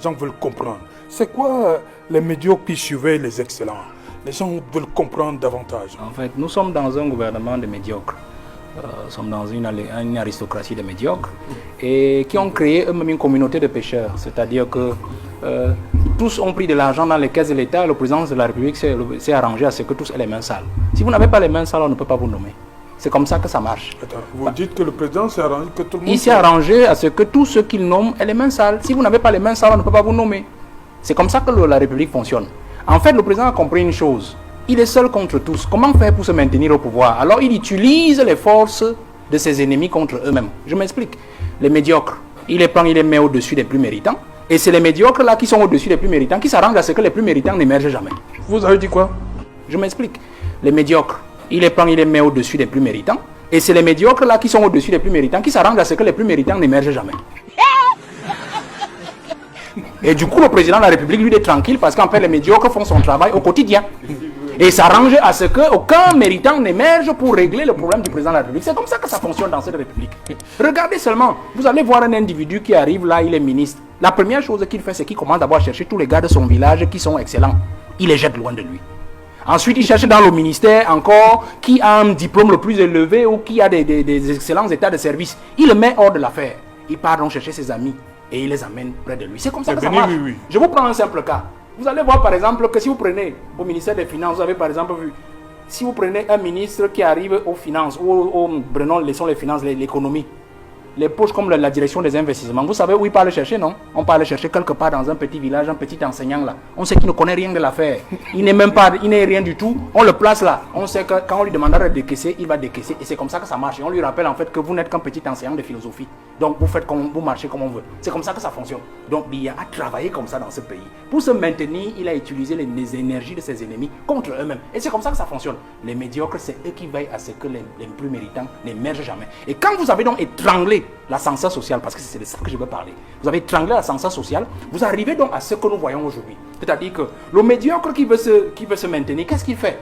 gens veulent comprendre. C'est quoi les médiocres qui surveillent les excellents? Les gens veulent comprendre davantage. En fait, nous sommes dans un gouvernement de médiocres. Nous sommes dans une aristocratie de médiocres et qui ont créé eux-mêmes une communauté de pêcheurs. C'est-à-dire que tous ont pris de l'argent dans les caisses de l'État. Le président de la République s'est arrangé à ce que tous aient les mains sales. Si vous n'avez pas les mains sales, on ne peut pas vous nommer. C'est comme ça que ça marche. Attends, vous dites que le président s'est arrangé, que tout le monde... Il s'est arrangé à ce que tous ceux qu'il nomme aient les mains sales. Si vous n'avez pas les mains sales, on ne peut pas vous nommer. C'est comme ça que la République fonctionne. En fait, le président a compris une chose. Il est seul contre tous. Comment faire pour se maintenir au pouvoir? Alors il utilise les forces de ses ennemis contre eux-mêmes. Je m'explique. Les médiocres, il les prend, il les met au-dessus des plus méritants. Et c'est les médiocres là qui sont au-dessus des plus méritants qui s'arrangent à ce que les plus méritants n'émergent jamais. Vous avez dit quoi? Je m'explique. Les médiocres, il les prend, il les met au-dessus des plus méritants. Et c'est les médiocres là qui sont au-dessus des plus méritants qui s'arrangent à ce que les plus méritants n'émergent jamais. Et du coup, le président de la République, lui, est tranquille parce qu'en fait, les médiocres font son travail au quotidien. Et s'arrange à ce qu'aucun méritant n'émerge pour régler le problème du président de la République. C'est comme ça que ça fonctionne dans cette République. Regardez seulement, vous allez voir un individu qui arrive là, il est ministre. La première chose qu'il fait, c'est qu'il commence d'abord à chercher tous les gars de son village qui sont excellents. Il les jette loin de lui. Ensuite, il cherche dans le ministère encore qui a un diplôme le plus élevé ou qui a des excellents états de service. Il le met hors de l'affaire. Il part donc chercher ses amis et il les amène près de lui. C'est comme ça que ça marche. Oui. Je vous prends un simple cas. Vous allez voir par exemple que si vous prenez au ministère des Finances, vous avez par exemple vu, si vous prenez un ministre qui arrive aux finances, laissons les finances, l'économie, les poches comme la direction des investissements, vous savez où il part le chercher, non? On part le chercher quelque part dans un petit village, un petit enseignant là. On sait qu'il ne connaît rien de l'affaire. Il n'est rien du tout. On le place là. On sait que quand on lui demandera de décaisser, il va décaisser. Et c'est comme ça que ça marche. Et on lui rappelle en fait que vous n'êtes qu'un petit enseignant de philosophie. Donc vous marchez comme on veut. C'est comme ça que ça fonctionne. Donc il y a à travailler comme ça dans ce pays. Pour se maintenir, il a utilisé les énergies de ses ennemis contre eux-mêmes. Et c'est comme ça que ça fonctionne. Les médiocres, c'est eux qui veillent à ce que les plus méritants n'émergent jamais. Et quand vous avez donc étranglé l'ascenseur social, parce que c'est de ça que je veux parler, vous avez étranglé l'ascenseur social, vous arrivez donc à ce que nous voyons aujourd'hui. C'est-à-dire que le médiocre qui veut se maintenir, qu'est-ce qu'il fait?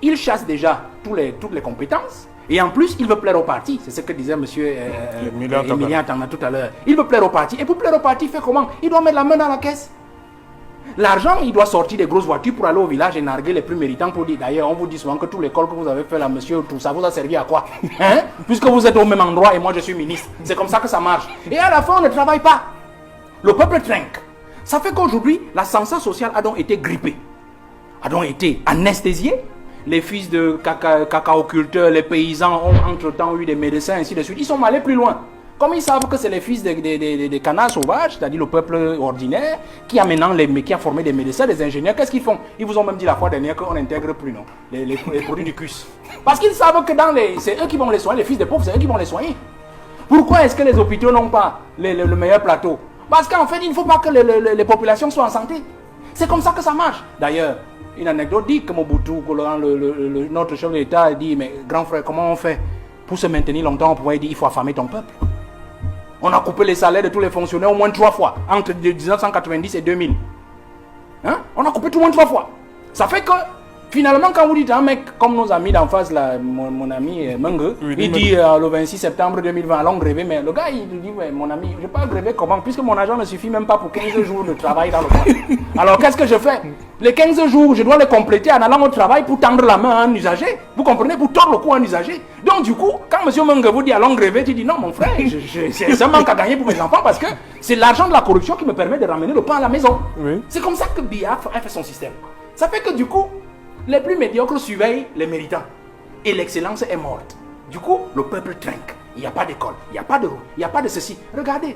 Il chasse déjà toutes les compétences. Et en plus, il veut plaire au parti. C'est ce que disait M. Emilien Tangna tout à l'heure. Il veut plaire au parti. Et pour plaire au parti, il fait comment? Il doit mettre la main dans la caisse. L'argent, il doit sortir des grosses voitures pour aller au village et narguer les plus méritants pour dire. D'ailleurs, on vous dit souvent que tout l'école que vous avez fait là, monsieur, tout ça vous a servi à quoi? Hein? Puisque vous êtes au même endroit et moi je suis ministre. C'est comme ça que ça marche. Et à la fin, on ne travaille pas. Le peuple trinque. Ça fait qu'aujourd'hui, l'ascenseur social a donc été grippé. A donc été anesthésié. Les fils de cacaoculteurs, les paysans ont entre-temps eu des médecins, ainsi de suite. Ils sont allés plus loin. Comme ils savent que c'est les fils des canards sauvages, c'est-à-dire le peuple ordinaire, qui a formé des médecins, des ingénieurs, qu'est-ce qu'ils font? Ils vous ont même dit la fois dernière qu'on n'intègre plus, non, les produits du CUS. Parce qu'ils savent que c'est eux qui vont les soigner, les fils des pauvres, c'est eux qui vont les soigner. Pourquoi est-ce que les hôpitaux n'ont pas le meilleur plateau? Parce qu'en fait, il ne faut pas que les populations soient en santé. C'est comme ça que ça marche. D'ailleurs, une anecdote dit que Mobutu, notre chef de l'État, dit, mais grand frère, comment on fait pour se maintenir longtemps? On pourrait dire, il faut affamer ton peuple. On a coupé les salaires de tous les fonctionnaires au moins 3 fois, entre 1990 et 2000. Hein? On a coupé tout le monde 3 fois. Ça fait que, finalement, quand vous dites un mec comme nos amis d'en face, là, mon ami Menge, il dit le 26 septembre 2020, allons gréver, mais le gars, il dit, ouais, mon ami, je ne vais pas gréver comment? Puisque mon argent ne suffit même pas pour 15 jours de travail dans le mois. Alors, qu'est-ce que je fais? Les 15 jours, je dois les compléter en allant au travail pour tendre la main à un usager. Vous comprenez? Pour tordre le cou à un usager. Donc, du coup, quand M. Menge vous dit allons gréver, tu dis non, mon frère, c'est un manque à gagner pour mes enfants parce que c'est l'argent de la corruption qui me permet de ramener le pain à la maison. Oui. C'est comme ça que Biya a fait son système. Ça fait que, du coup, les plus médiocres surveillent les méritants. Et l'excellence est morte. Du coup, le peuple trinque. Il n'y a pas d'école, il n'y a pas de route, il n'y a pas de ceci. Regardez,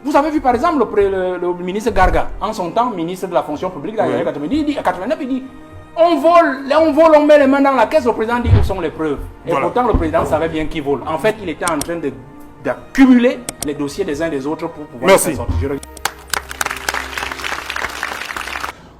vous avez vu par exemple le ministre Garga, en son temps, ministre de la fonction publique, dans les années 90, il dit, à 89, il dit, on vole, on met les mains dans la caisse, le président dit où sont les preuves. Et voilà. Pourtant, le président savait bien qu'il vole. En fait, il était en train d'accumuler les dossiers des uns des autres pour pouvoir s'en sortir.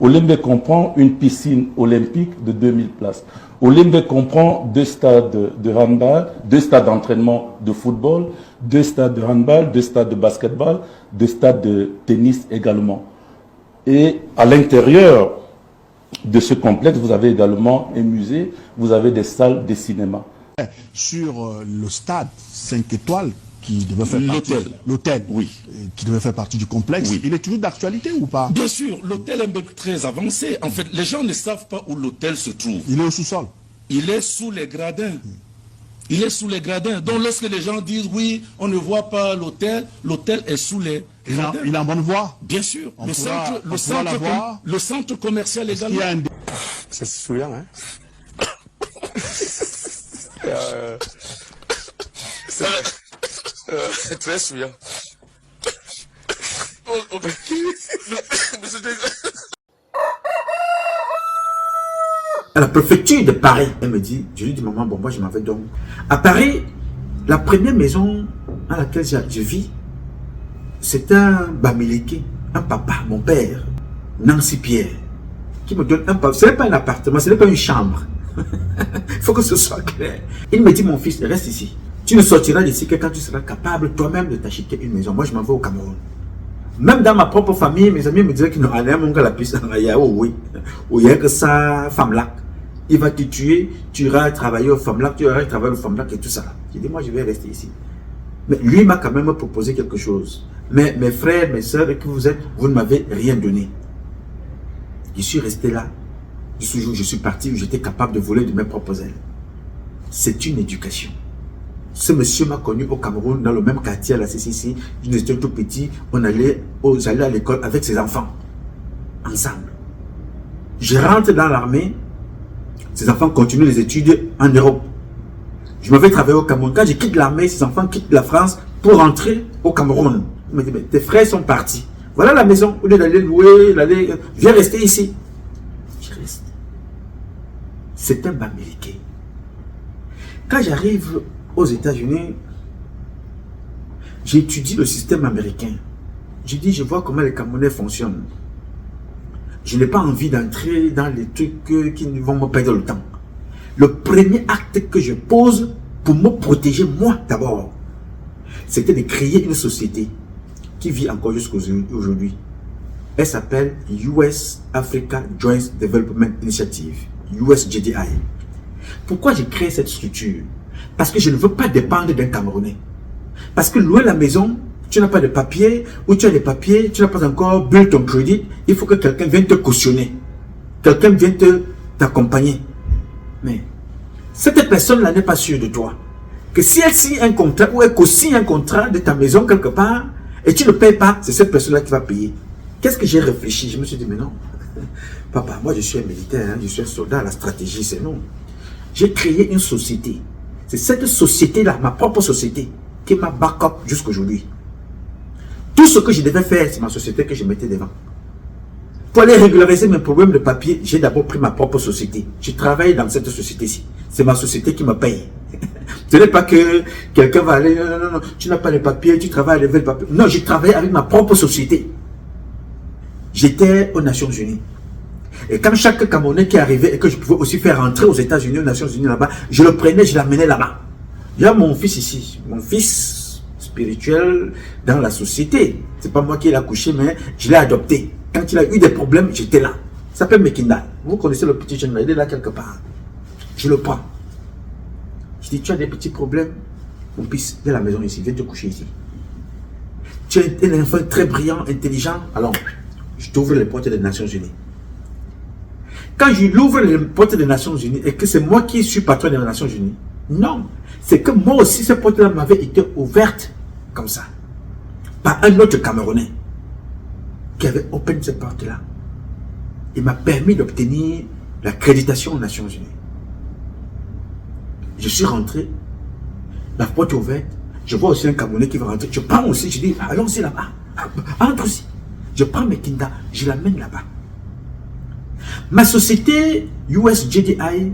Olembe comprend une piscine olympique de 2000 places. Olembe comprend 2 stades de handball, 2 stades d'entraînement de football, 2 stades de handball, 2 stades de basketball, 2 stades de tennis également. Et à l'intérieur de ce complexe, vous avez également un musée, vous avez des salles de cinéma. Sur le stade 5 étoiles qui devait faire partie... L'hôtel. Oui. Qui devait faire partie du complexe. Oui. Il est toujours d'actualité ou pas? Bien sûr, l'hôtel est un peu très avancé. En fait, les gens ne savent pas où l'hôtel se trouve. Il est au sous-sol. Il est sous les gradins. Il est sous les gradins. Donc lorsque les gens disent oui, on ne voit pas l'hôtel est sous les gradins. Il est en bonne voie. Bien sûr. On pourra la voir. Le centre commercial également. Il y a un... C'est souriant, hein? C'est très souriant. À la préfecture de Paris, elle me dit, je lui dis maman, bon moi je m'en vais donc. À Paris, la première maison à laquelle je vis, c'est un Bamileke, un papa, mon père, Nancy Pierre, qui me donne un papa. Ce n'est pas un appartement, ce n'est pas une chambre. Il faut que ce soit clair. Il me dit, mon fils, reste ici. Tu ne sortiras d'ici que quand tu seras capable toi-même de t'acheter une maison. Moi, je m'en vais au Cameroun. Même dans ma propre famille, mes amis me disaient qu'il n'y a mon gars la puissance. Il y a que ça, femme là. Il va te tuer, tu iras travailler au FAMLAC, tu iras travailler au FAMLAC et tout ça. J'ai dit, moi je vais rester ici. Mais lui m'a quand même proposé quelque chose. Mais mes frères, mes soeurs, et que vous êtes, vous ne m'avez rien donné. Je suis resté là. Jusqu'au jour où je suis parti, où j'étais capable de voler de mes propres ailes. C'est une éducation. Ce monsieur m'a connu au Cameroun, dans le même quartier à la CCC. Nous étions tout petits, j'allais à l'école avec ses enfants. Ensemble. Je rentre dans l'armée. Ces enfants continuent les études en Europe. Je me vais travailler au Cameroun. Quand je quitte l'armée, ces enfants quittent la France pour rentrer au Cameroun. Ils me disent, mais tes frères sont partis. Voilà la maison. Au lieu d'aller louer, viens rester ici. Je reste. C'est un Bamileke. Quand j'arrive aux États-Unis, j'étudie le système américain. Je dis, je vois comment les Camerounais fonctionnent. Je n'ai pas envie d'entrer dans les trucs qui vont me perdre le temps. Le premier acte que je pose pour me protéger, moi d'abord, c'était de créer une société qui vit encore jusqu'aujourd'hui. Elle s'appelle US Africa Joint Development Initiative, USJDI. Pourquoi j'ai créé cette structure? Parce que je ne veux pas dépendre d'un Camerounais. Parce que louer la maison, tu n'as pas de papier, ou tu as des papiers, tu n'as pas encore build ton crédit, il faut que quelqu'un vienne te cautionner. Quelqu'un vienne t'accompagner. Mais cette personne-là n'est pas sûre de toi. Que si elle signe un contrat, ou elle co-signe un contrat de ta maison quelque part, et tu ne payes pas, c'est cette personne-là qui va payer. Qu'est-ce que j'ai réfléchi? Je me suis dit, mais non. Papa, moi je suis un militaire, hein, je suis un soldat, la stratégie c'est non. J'ai créé une société. C'est cette société-là, ma propre société, qui m'a back-up jusqu'aujourd'hui. Tout ce que je devais faire, c'est ma société que je mettais devant. Pour aller régulariser mes problèmes de papier, j'ai d'abord pris ma propre société. Je travaille dans cette société-ci. C'est ma société qui me paye. Ce n'est pas que quelqu'un va aller, non, tu n'as pas les papiers, tu travailles avec les papiers. Non, je travaille avec ma propre société. J'étais aux Nations Unies. Et quand chaque Camerounais qui arrivait et que je pouvais aussi faire rentrer aux États-Unis, aux Nations Unies là-bas, je le prenais, je l'amenais là-bas. Il y a mon fils ici, mon fils spirituel dans la société. C'est pas moi qui l'ai accouché, mais je l'ai adopté. Quand il a eu des problèmes, j'étais là. Ça s'appelle Mekinda. Vous connaissez le petit jeune, il est là quelque part. Je le prends. Je dis, tu as des petits problèmes, mon fils, viens à la maison ici, viens te coucher ici. Tu es un enfant très brillant, intelligent, alors je t'ouvre les portes des Nations Unies. Quand je l'ouvre les portes des Nations Unies et que c'est moi qui suis patron des Nations Unies, non, c'est que moi aussi, ces portes-là m'avaient été ouvertes comme ça, par un autre Camerounais qui avait open ces portes-là. Il m'a permis d'obtenir l'accréditation aux Nations Unies. Je suis rentré, la porte est ouverte, je vois aussi un Camerounais qui va rentrer, je prends aussi, je dis, allons-y là-bas, entre aussi. Je prends mes kinda, je l'amène là-bas. Ma société USJDI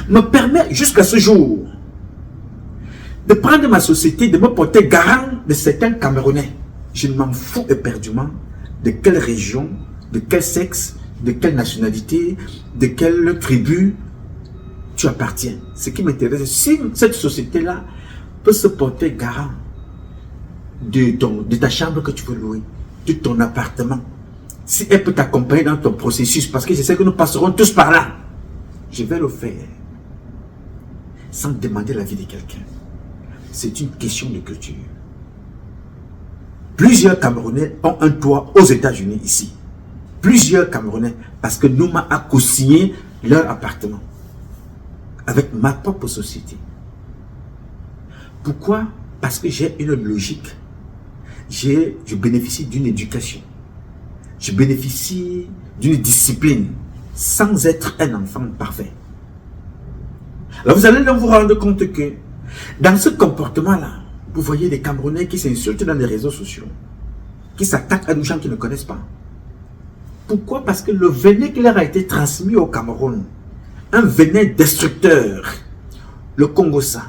me permet jusqu'à ce jour de prendre ma société, de me porter garant de certains Camerounais. Je m'en fous éperdument de quelle région, de quel sexe, de quelle nationalité, de quelle tribu tu appartiens. Ce qui m'intéresse, si cette société-là peut se porter garant de ta chambre que tu veux louer, de ton appartement, si elle peut t'accompagner dans ton processus, parce que je sais que nous passerons tous par là, je vais le faire sans demander l'avis de quelqu'un. c'est une question de culture. Plusieurs Camerounais ont un toit aux États-Unis ici. Plusieurs Camerounais, parce que Nouma a co-signé leur appartement avec ma propre société. Pourquoi? Parce que j'ai une logique. Je bénéficie d'une éducation. Je bénéficie d'une discipline sans être un enfant parfait. Alors vous allez vous rendre compte que dans ce comportement-là, vous voyez des Camerounais qui s'insultent dans les réseaux sociaux, qui s'attaquent à des gens qu'ils ne connaissent pas. Pourquoi? Parce que le venin qui leur a été transmis au Cameroun, un venin destructeur, le Congossa,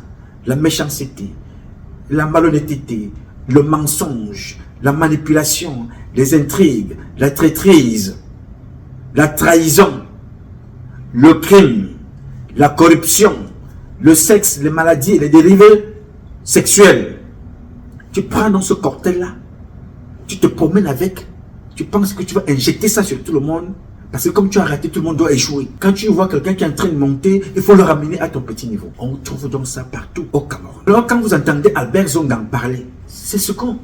la méchanceté, la malhonnêteté, le mensonge, la manipulation, les intrigues, la traîtrise, la trahison, le crime, la corruption, le sexe, les maladies et les dérivés sexuels. Tu prends dans ce cocktail-là, tu te promènes avec, tu penses que tu vas injecter ça sur tout le monde, parce que comme tu as raté, tout le monde doit échouer. Quand tu vois quelqu'un qui est en train de monter, il faut le ramener à ton petit niveau. On trouve donc ça partout au Cameroun. Alors quand vous entendez Albert Zongang parler, c'est ce qu'on...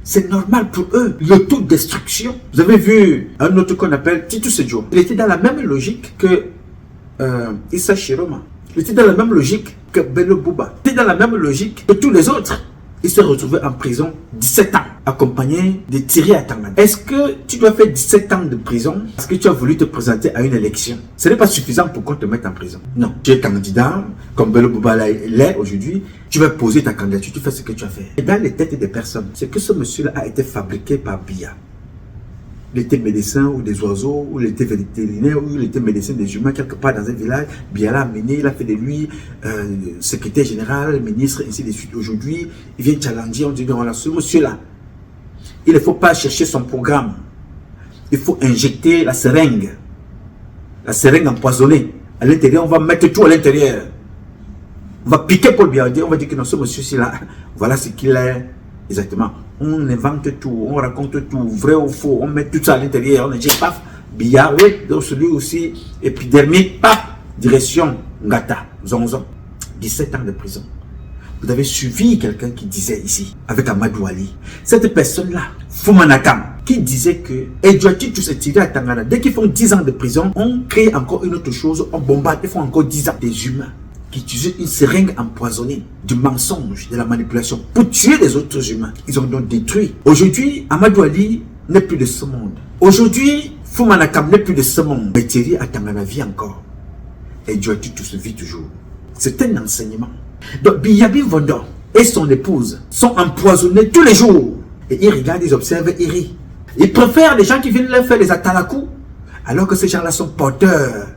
C'est normal pour eux. L'autodestruction. Vous avez vu un autre qu'on appelle Titus Sedjo. Il était dans la même logique que Issa Chiroma. Il était dans la même logique que Bello Bouba. Il était dans la même logique que tous les autres. Il s'est retrouvé en prison 17 ans, accompagné de Thierry Atangana. Est-ce que tu dois faire 17 ans de prison parce que tu as voulu te présenter à une élection? Ce n'est pas suffisant pour qu'on te mette en prison. Non. Tu es candidat, comme Bello Bouba l'est aujourd'hui, tu vas poser ta candidature, tu fais ce que tu as fait. Et dans les têtes des personnes, c'est que ce monsieur-là a été fabriqué par Biya. Il était médecin ou des oiseaux, ou il était vétérinaire, ou il était médecin des humains quelque part dans un village. Biya l'a amené, il a fait de lui secrétaire général, ministre, ainsi de suite. Aujourd'hui, il vient challenger, on dit non, voilà, ce monsieur-là, il ne faut pas chercher son programme. Il faut injecter la seringue empoisonnée. À l'intérieur, on va mettre tout à l'intérieur. On va piquer Paul Biya, on va dire que non, ce monsieur-ci là, voilà ce qu'il est exactement. On invente tout, on raconte tout, vrai ou faux, on met tout ça à l'intérieur, on injecte, paf, Biya, oui, donc celui aussi, épidermique, paf, direction Ngata, Zonzon, 17 ans de prison. Vous avez suivi quelqu'un qui disait ici, avec Amadou Ali, cette personne-là, Foumanakam, qui disait que Edouati tous est tiré à Tangana, dès qu'ils font 10 ans de prison, on crée encore une autre chose, on bombarde, ils font encore 10 ans des humains qui utilisent une seringue empoisonnée, du mensonge, de la manipulation pour tuer les autres humains. Ils ont donc détruit. Aujourd'hui, Amadou Ali n'est plus de ce monde. Aujourd'hui, Foumanakam n'est plus de ce monde. Mais Thierry Atangana vit encore. Et Edouati tous vit toujours. C'est un enseignement. Donc Biyabi Vondo et son épouse sont empoisonnés tous les jours. Et ils regardent, ils observent, ils rient. Ils préfèrent les gens qui viennent leur faire les atalakou, alors que ces gens-là sont porteurs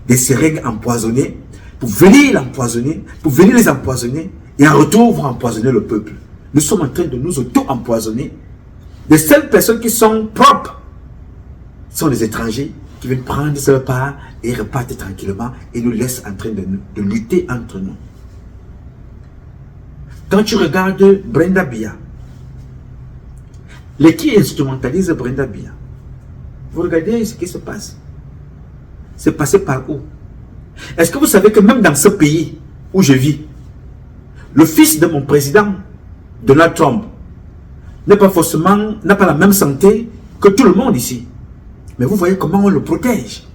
des seringues empoisonnées pour venir l'empoisonner, pour venir les empoisonner, et en retour vont empoisonner le peuple. Nous sommes en train de nous auto-empoisonner. Les seules personnes qui sont propres sont les étrangers qui viennent prendre leur part et repartent tranquillement et nous laissent en train de lutter entre nous. Quand tu regardes Brenda Biya, les qui instrumentalisent Brenda Biya, vous regardez ce qui se passe. C'est passé par où? Est-ce que vous savez que même dans ce pays où je vis, le fils de mon président, Donald Trump, n'a pas la même santé que tout le monde ici. Mais vous voyez comment on le protège.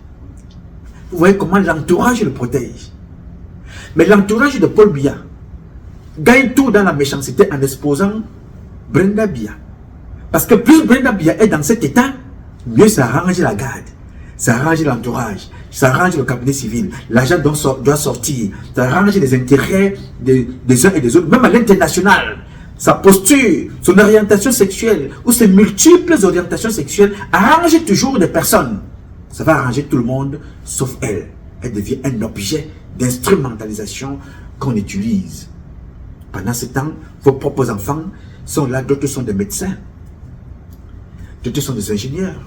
Vous voyez comment l'entourage le protège. Mais l'entourage de Paul Biya gagne tout dans la méchanceté en exposant Brenda Biya. Parce que plus Brenda Biya est dans cet état, mieux ça arrange la garde, ça arrange l'entourage, ça arrange le cabinet civil, l'argent doit sortir, ça arrange les intérêts des uns et des autres, même à l'international. Sa posture, son orientation sexuelle ou ses multiples orientations sexuelles arrangent toujours des personnes. Ça va arranger tout le monde, sauf elle. Elle devient un objet d'instrumentalisation qu'on utilise. Pendant ce temps, vos propres enfants sont là, d'autres sont des médecins, d'autres sont des ingénieurs,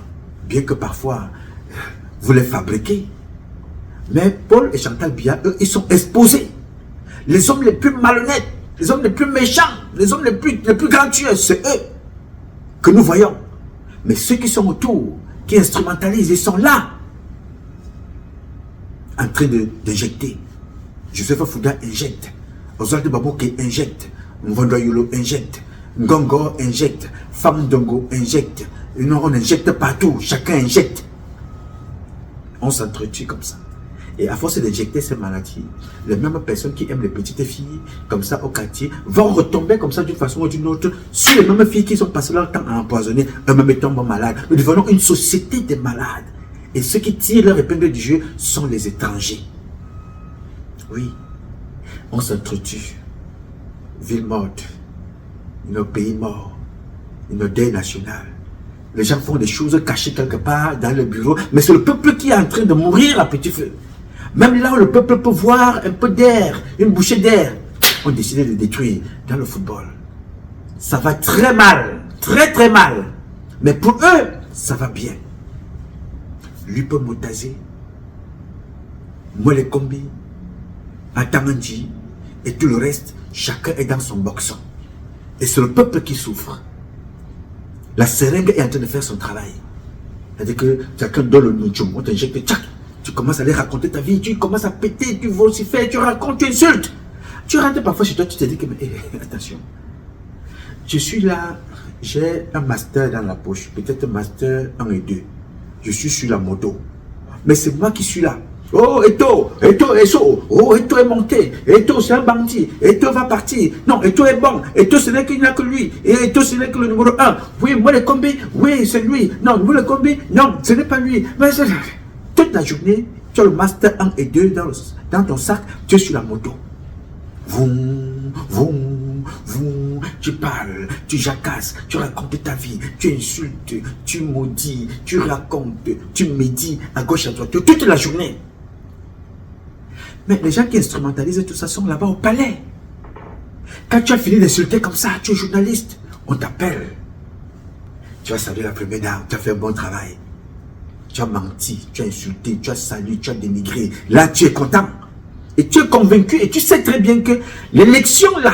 bien que parfois vous les fabriquez. Mais Paul et Chantal Biya, eux, ils sont exposés. Les hommes les plus malhonnêtes, les hommes les plus méchants, les hommes les plus grandioses, c'est eux que nous voyons. Mais ceux qui sont autour, qui instrumentalisent, ils sont là, en train d'injecter. Joseph Fouda injecte. Oswald Babouke injecte. Mvondoyolo injecte, Ngongo injecte, Femme Dongo injecte, on injecte partout, chacun injecte. On s'entretue comme ça. Et à force d'injecter ces maladies, les mêmes personnes qui aiment les petites filles, comme ça au quartier, vont retomber comme ça d'une façon ou d'une autre sur les mêmes filles qui sont passées leur temps à empoisonner, eux-mêmes tombent malades. Nous devenons une société de malades. Et ceux qui tirent leur épingle du jeu sont les étrangers. Oui, on s'entretue. Ville morte, nos pays morts, nos deuils nationaux. Les gens font des choses cachées quelque part dans le bureau, mais c'est le peuple qui est en train de mourir à petit feu. Même là où le peuple peut voir un peu d'air, une bouchée d'air, on décide de détruire dans le football. Ça va très mal, très mal. Mais pour eux, ça va bien. Lupo Motazé, Mole Kombi, Atamanji et tout le reste, chacun est dans son boxon. Et c'est le peuple qui souffre. La seringue est en train de faire son travail. C'est-à-dire que chacun donne le nutchum, on t'injecte, tchac, tu commences à aller raconter ta vie, tu commences à péter, tu vocifères, tu racontes, tu insultes. Tu rentres parfois chez toi, tu te dis que, mais attention, je suis là, j'ai un master dans la poche, peut-être un master 1 et 2. Je suis sur la moto. Mais c'est moi qui suis là. Oh, Eto est chaud. Oh, Eto est monté. Eto, c'est un bandit. Eto va partir. Non, Eto est bon. Eto, ce n'est qu'il n'y a que lui. Et Eto, ce n'est que le numéro 1. Oui, moi, le combi. Oui, c'est lui. Non, vous le combi. Non, ce n'est pas lui. Mais toute la journée, tu as le master 1 et 2 dans ton sac. Tu es sur la moto. Tu parles, tu jacasses, tu racontes ta vie, tu insultes, tu maudis, tu racontes, tu médis à gauche à droite toute la journée. Mais les gens qui instrumentalisent tout ça sont là-bas au palais. Quand tu as fini d'insulter comme ça, tu es journaliste, on t'appelle. Tu as salué la première dame, tu as fait un bon travail. Tu as menti, tu as insulté, tu as salué, tu as dénigré. Là, tu es content. Et tu es convaincu et tu sais très bien que l'élection là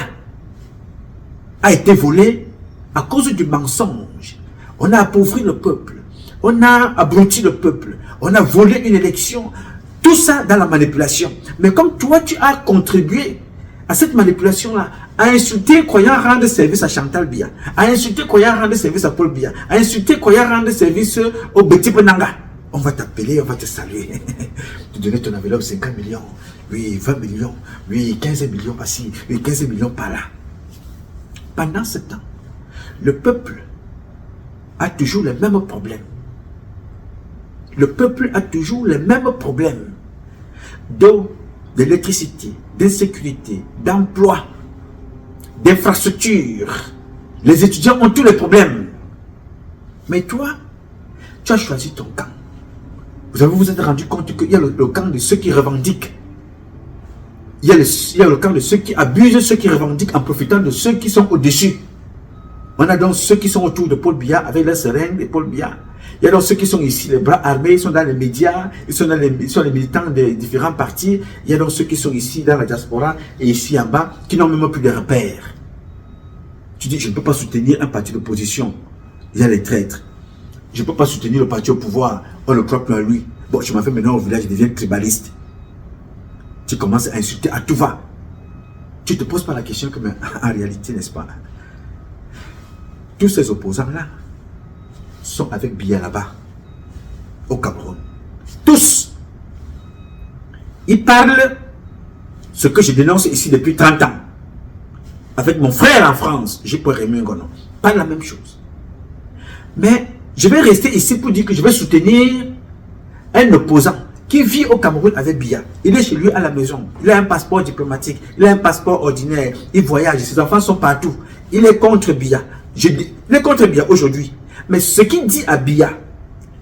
a été volée à cause du mensonge. On a appauvri le peuple. On a abruti le peuple. On a volé une élection. Tout ça dans la manipulation. Mais comme toi, tu as contribué à cette manipulation-là, à insulter croyant rendre service à Chantal Biya, à insulter croyant rendre service à Paul Biya, à insulter croyant rendre service au Betty Penanga, on va t'appeler, on va te saluer. Tu donner ton enveloppe 50 millions, oui, 20 millions, oui, 15 millions par-ci, oui, 15 millions par-là. Pendant ce temps, le peuple a toujours les mêmes problèmes. Le peuple a toujours les mêmes problèmes d'eau, d'électricité, d'insécurité, d'emploi, d'infrastructure. Les étudiants ont tous les problèmes. Mais toi, tu as choisi ton camp. Vous êtes rendu compte qu'il y a le camp de ceux qui revendiquent. Il y a le camp de ceux qui abusent, ceux qui revendiquent en profitant de ceux qui sont au-dessus. On a donc ceux qui sont autour de Paul Biya avec la seringue de Paul Biya. Il y a donc ceux qui sont ici, les bras armés, ils sont dans les médias, ils sont les militants des différents partis. Il y a donc ceux qui sont ici dans la diaspora et ici en bas qui n'ont même plus de repères. Tu dis, je ne peux pas soutenir un parti d'opposition. Il y a les traîtres. Je ne peux pas soutenir le parti au pouvoir. On le croit plus à lui. Bon, je m'en fais maintenant au village, je deviens tribaliste. Tu commences à insulter à tout va. Tu ne te poses pas la question que, mais en réalité, n'est-ce pas? Tous ces opposants-là sont avec Biya là-bas, au Cameroun. Tous. Ils parlent ce que je dénonce ici depuis 30 ans. Avec mon frère en France, j'ai pas Rémi Ngono. Pas la même chose. Mais je vais rester ici pour dire que je vais soutenir un opposant qui vit au Cameroun avec Biya. Il est chez lui à la maison. Il a un passeport diplomatique. Il a un passeport ordinaire. Il voyage. Ses enfants sont partout. Il est contre Biya. Il est contre Biya aujourd'hui. Mais ce qu'il dit à Biya,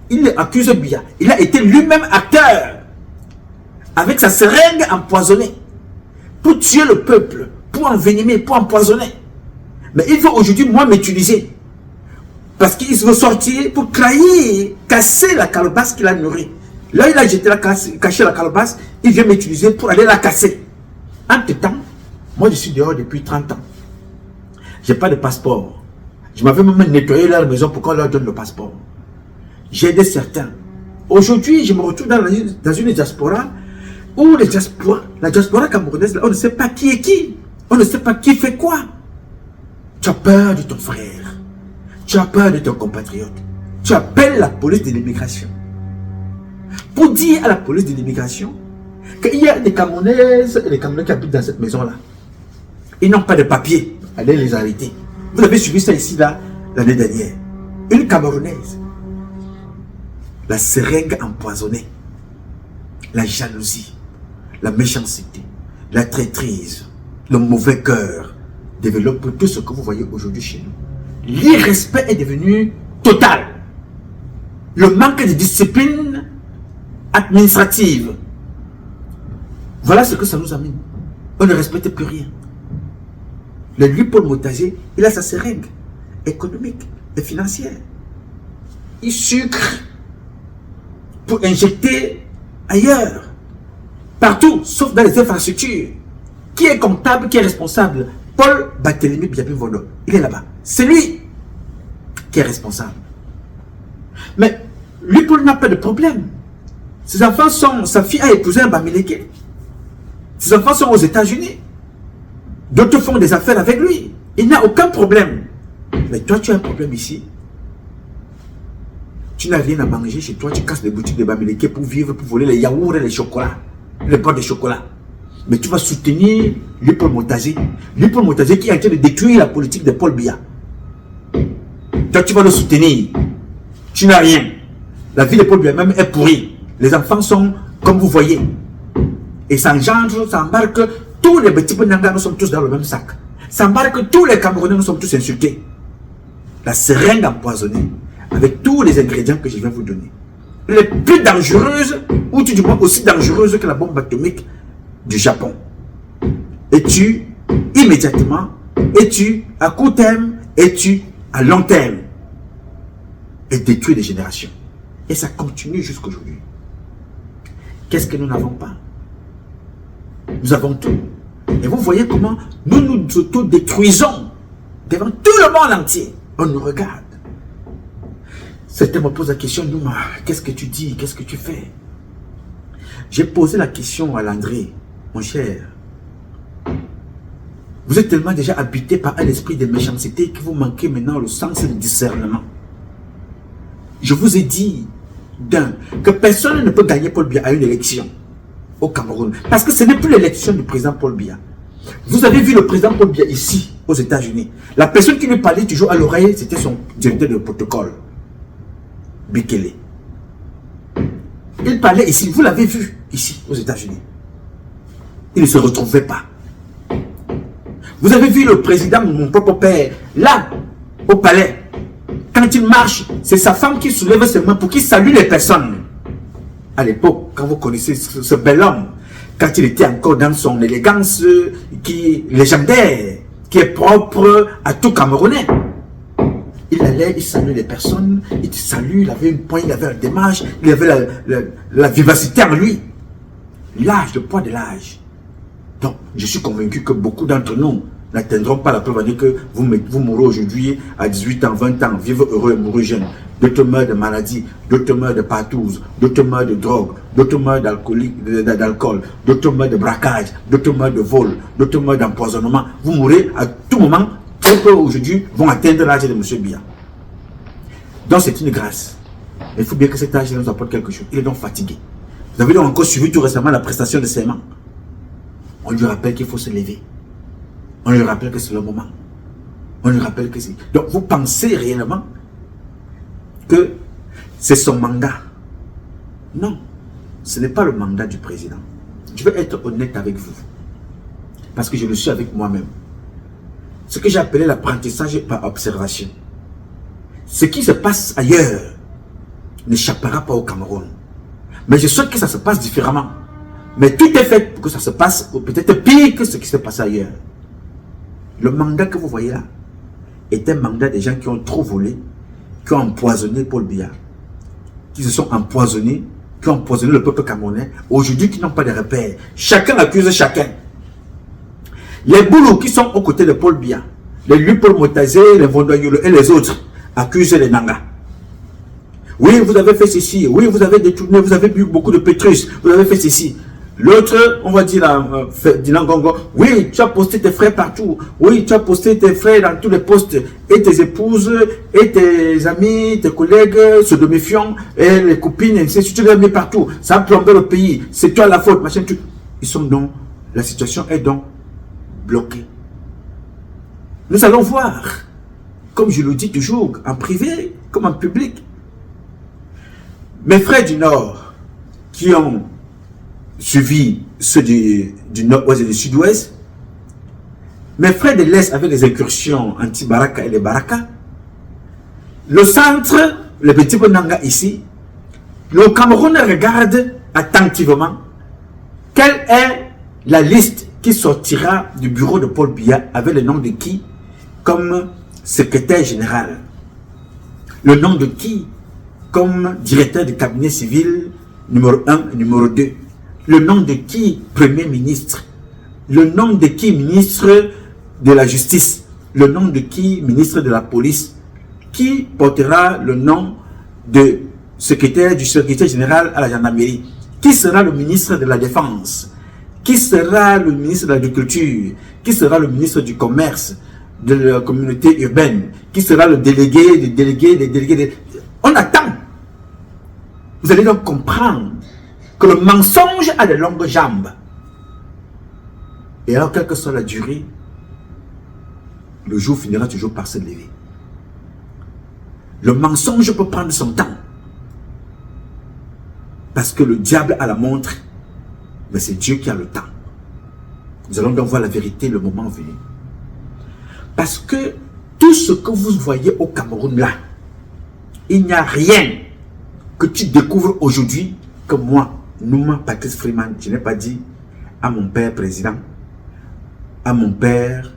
il accuse Biya. Il a été lui-même acteur avec sa seringue empoisonnée pour tuer le peuple, pour envenimer, pour empoisonner. Mais il veut aujourd'hui, moi, m'utiliser. Parce qu'il veut sortir pour trahir, casser la calebasse qu'il a nourrie. Là, il a jeté caché la calebasse, il vient m'utiliser pour aller la casser. Entre-temps, moi, je suis dehors depuis 30 ans. Je n'ai pas de passeport. Je m'avais même nettoyé leur maison pour qu'on leur donne le passeport. J'ai aidé certains. Aujourd'hui, je me retrouve dans une diaspora où la diaspora camerounaise, on ne sait pas qui est qui. On ne sait pas qui fait quoi. Tu as peur de ton frère. Tu as peur de ton compatriote. Tu appelles la police de l'immigration. Pour dire à la police de l'immigration qu'il y a des Camerounaises et des Camerounais qui habitent dans cette maison-là. Ils n'ont pas de papier. Allez les arrêter. Vous avez suivi ça ici, là, l'année dernière. Une Camerounaise. La seringue empoisonnée. La jalousie. La méchanceté. La traîtrise. Le mauvais cœur. Développe tout ce que vous voyez aujourd'hui chez nous. L'irrespect est devenu total. Le manque de discipline administrative. Voilà ce que ça nous amène. On ne respecte plus rien. Le lui Paul Motager, il a sa seringue économique et financière. Il sucre pour injecter ailleurs. Partout, sauf dans les infrastructures. Qui est comptable, qui est responsable? Paul Barthélémy Biabi-Vodo. Il est là-bas. C'est lui qui est responsable. Mais lui, Paul n'a pas de problème. Ses enfants sont... Sa fille a épousé un Bamileke. Ses enfants sont aux États-Unis. D'autres font des affaires avec lui. Il n'a aucun problème. Mais toi, tu as un problème ici. Tu n'as rien à manger chez toi. Tu casses les boutiques de Bamileke pour vivre, pour voler les yaourts et les chocolats. Les pots de chocolat. Mais tu vas soutenir lui Paul Motager. Lui Paul Motager qui est en train de détruire la politique de Paul Biya. Toi, tu vas le soutenir. Tu n'as rien. La vie de Paul Biya même est pourrie. Les enfants sont comme vous voyez. Et ça engendre, ça embarque tous les petits Nanga, nous sommes tous dans le même sac. Ça embarque tous les Camerounais, nous sommes tous insultés. La seringue empoisonnée, avec tous les ingrédients que je vais vous donner. Les plus dangereuses, ou du moins aussi dangereuses que la bombe atomique du Japon. Et tu, immédiatement, et tu, à court terme, et tu, à long terme, et détruit des générations. Et ça continue jusqu'aujourd'hui. Qu'est-ce que nous n'avons pas? Nous avons tout. Et vous voyez comment nous nous auto-détruisons devant tout le monde entier. On nous regarde. Certains me posent la question, Nouma, qu'est-ce que tu dis? Qu'est-ce que tu fais? J'ai posé la question à Landré, mon cher. Vous êtes tellement déjà habité par un esprit de méchanceté que vous manquez maintenant le sens du discernement. Je vous ai dit, que personne ne peut gagner Paul Biya à une élection au Cameroun. Parce que ce n'est plus l'élection du président Paul Biya. Vous avez vu le président Paul Biya ici, aux États-Unis. La personne qui lui parlait toujours à l'oreille, c'était son directeur de protocole, Bikele. Il parlait ici, vous l'avez vu ici, aux États-Unis. Il ne se retrouvait pas. Vous avez vu le président, mon propre père, là, au palais. Quand il marche, c'est sa femme qui soulève ses mains pour qu'il salue les personnes. À l'époque, quand vous connaissez ce bel homme, quand il était encore dans son élégance qui légendaire, qui est propre à tout Camerounais. Il allait, il saluait les personnes, il te salue, il avait une poigne, il avait la démarche, il avait la vivacité en lui. L'âge, le poids de l'âge. Donc, je suis convaincu que beaucoup d'entre nous n'atteindront pas la preuve à dire que vous mourrez aujourd'hui à 18 ans, 20 ans, vivre heureux et mourir jeune. D'autres meurent de maladies, d'autres meurent de partouze, d'autres meurent de drogue, d'autres meurent d'alcool, d'autres meurent de braquage, d'autres meurent de vol, d'autres meurent d'empoisonnement. Vous mourrez à tout moment, très peu aujourd'hui vont atteindre l'âge de M. Biya. Donc c'est une grâce. Il faut bien que cet âge nous apporte quelque chose. Il est donc fatigué. Vous avez donc encore suivi tout récemment la prestation de serment. On lui rappelle qu'il faut se lever. On lui rappelle que c'est le moment. On lui rappelle que c'est... Donc vous pensez réellement que c'est son mandat? Non, ce n'est pas le mandat du président. Je vais être honnête avec vous. Parce que je le suis avec moi-même. Ce que j'ai appelé l'apprentissage par observation. Ce qui se passe ailleurs n'échappera pas au Cameroun. Mais je souhaite que ça se passe différemment. Mais tout est fait pour que ça se passe peut-être pire que ce qui s'est passé ailleurs. Le mandat que vous voyez là est un mandat des gens qui ont trop volé, qui ont empoisonné Paul Biya, qui se sont empoisonnés, qui ont empoisonné le peuple camerounais, aujourd'hui qui n'ont pas de repères. Chacun accuse chacun. Les boulous qui sont aux côtés de Paul Biya, les lui Paul Motager, les Vondoyolo et les autres accusent les Nanga. Oui, vous avez fait ceci, oui, vous avez détourné, vous avez bu beaucoup de pétrus, vous avez fait ceci. L'autre, on va dire, Dylan Gongo, oui, tu as posté tes frères partout. Oui, tu as posté tes frères dans tous les postes. Et tes épouses, et tes amis, tes collègues, se domifiant, et les copines, ainsi de suite, tu les as mis partout. Ça a plombé le pays. C'est toi la faute, machin, tout. Ils sont donc, la situation est donc bloquée. Nous allons voir, comme je le dis toujours, en privé, comme en public. Mes frères du Nord, qui ont suivi ceux du Nord-Ouest et du Sud-Ouest, mes frères de l'Est avec les incursions anti-Baraka et les Baraka, le centre, le petit Bonanga ici, le Cameroun regarde attentivement quelle est la liste qui sortira du bureau de Paul Biya avec le nom de qui comme secrétaire général, le nom de qui comme directeur du cabinet civil numéro 1 et numéro 2, le nom de qui premier ministre, le nom de qui ministre de la justice, le nom de qui ministre de la police, qui portera le nom de secrétaire général à la gendarmerie, qui sera le ministre de la défense, qui sera le ministre de l'agriculture, qui sera le ministre du commerce, de la communauté urbaine, qui sera le délégué, des délégués. On attend. Vous allez donc comprendre que le mensonge a de longues jambes. Et alors, quelle que soit la durée, le jour finira toujours par se lever. Le mensonge peut prendre son temps. Parce que le diable a la montre, mais c'est Dieu qui a le temps. Nous allons donc voir la vérité le moment venu. Parce que tout ce que vous voyez au Cameroun là, il n'y a rien que tu découvres aujourd'hui que moi, Nouma Patrice Freeman, je n'ai pas dit à mon père président, à mon père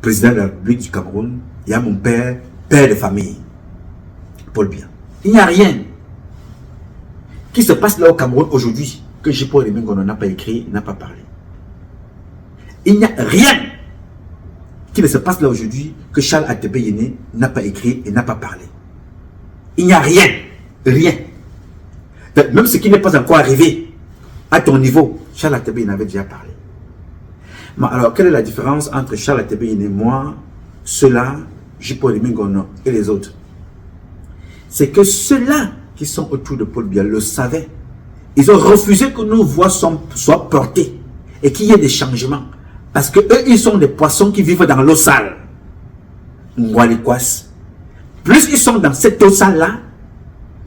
président de la République du Cameroun et à mon père père de famille, Paul Biya. Il n'y a rien qui se passe là au Cameroun aujourd'hui que J-Paul Remengo n'a pas écrit, n'a pas parlé. Il n'y a rien qui ne se passe là aujourd'hui que Charles Atebe Yene n'a pas écrit et n'a pas parlé. Il n'y a rien, rien. Même ce qui n'est pas encore arrivé à ton niveau, Charles Atebe Yene avait déjà parlé. Mais alors, quelle est la différence entre Charles Atebe Yene et moi, ceux-là, J-Paul Remengo et les autres? C'est que ceux-là qui sont autour de Paul Biya le savaient. Ils ont refusé que nos voix soient portées et qu'il y ait des changements. Parce que eux, ils sont des poissons qui vivent dans l'eau sale. Plus ils sont dans cette eau sale-là,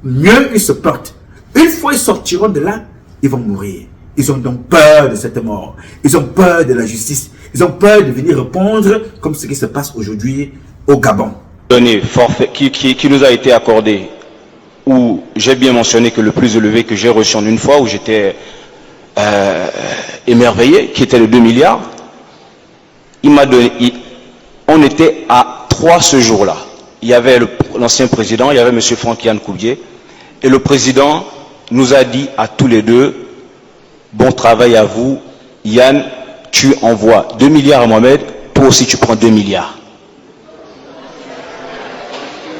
mieux ils se portent. Une fois ils sortiront de là, ils vont mourir. Ils ont donc peur de cette mort. Ils ont peur de la justice. Ils ont peur de venir répondre comme ce qui se passe aujourd'hui au Gabon. Forfait qui nous a été accordé, où j'ai bien mentionné que le plus élevé que j'ai reçu en une fois, où j'étais émerveillé, qui était de 2 milliards, il m'a donné, on était à 3 ce jour-là. Il y avait l'ancien président, il y avait M. Franck Yann Koubié, et le président nous a dit à tous les deux, bon travail à vous, Yann, tu envoies 2 milliards à Mohamed, toi aussi tu prends 2 milliards.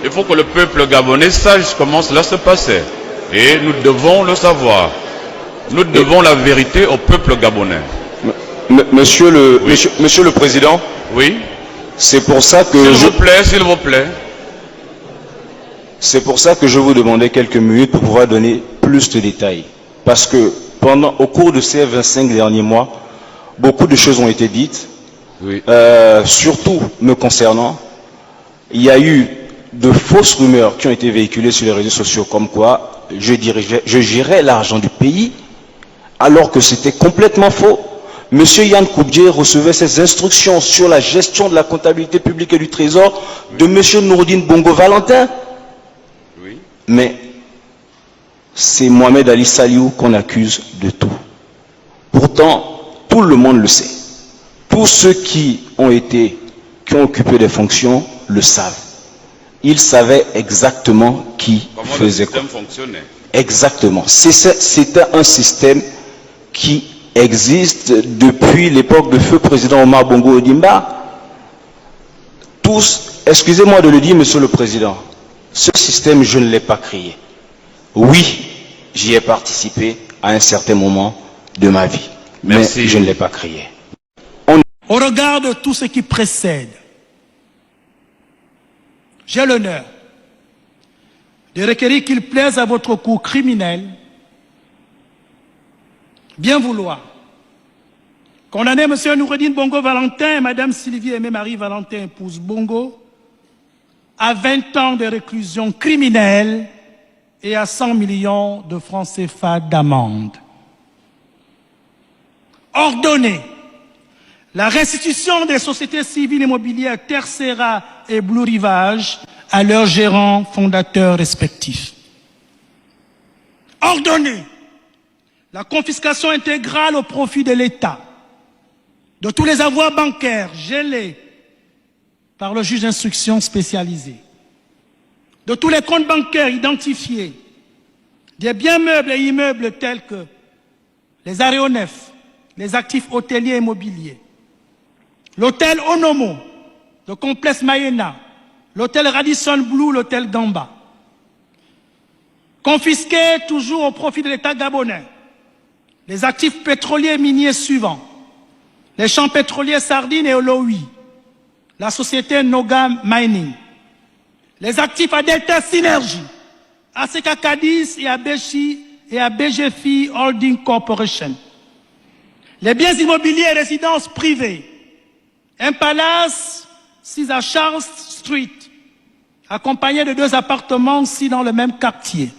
Il faut que le peuple gabonais sache comment cela se passait. Et nous devons le savoir. Nous devons la vérité au peuple gabonais. Monsieur le Président, oui. C'est pour ça que s'il vous plaît. C'est pour ça que je vous demandais quelques minutes pour pouvoir donner plus de détails. Parce que au cours de ces 25 derniers mois, beaucoup de choses ont été dites. Oui. Surtout me concernant, il y a eu de fausses rumeurs qui ont été véhiculées sur les réseaux sociaux, comme quoi je gérais l'argent du pays, alors que c'était complètement faux. Monsieur Yann Koubié recevait ses instructions sur la gestion de la comptabilité publique et du trésor de monsieur Nourdine Bongo Valentin. Oui. Mais c'est Mohamed Ali Saliou qu'on accuse de tout. Pourtant, tout le monde le sait. Tous ceux qui ont occupé des fonctions le savent. Ils savaient exactement qui faisait quoi. Exactement. C'était un système qui existe depuis l'époque de feu président Omar Bongo Ondimba. Tous, excusez-moi de le dire, monsieur le président, ce système, je ne l'ai pas créé. Oui, j'y ai participé à un certain moment, de ma vie. Merci. Mais je ne l'ai pas créé. Au regard de tout ce qui précède, j'ai l'honneur de requérir qu'il plaise à votre cour criminel bien vouloir condamner M. Noureddine Bongo Valentin et Mme Sylvie Aimé-Marie Valentin, épouse Bongo, à 20 ans de réclusion criminelle et à 100 millions de francs CFA d'amende. Ordonner la restitution des sociétés civiles immobilières Tercera et Blue Rivage à leurs gérants fondateurs respectifs. Ordonner la confiscation intégrale au profit de l'État de tous les avoirs bancaires gelés par le juge d'instruction spécialisé, de tous les comptes bancaires identifiés, des biens meubles et immeubles tels que les aéronefs, les actifs hôteliers et immobiliers, l'hôtel Onomo, le complexe Mayena, l'hôtel Radisson Blu, l'hôtel Gamba. Confisqués toujours au profit de l'État gabonais, les actifs pétroliers et miniers suivants: les champs pétroliers Sardine et Olowi, la société Noga Mining, les actifs à Delta Synergy, à Seka Cadiz et à BGFI Holding Corporation, les biens immobiliers et résidences privées, un palace 6 à Charles Street, accompagné de 2 appartements aussi dans le même quartier,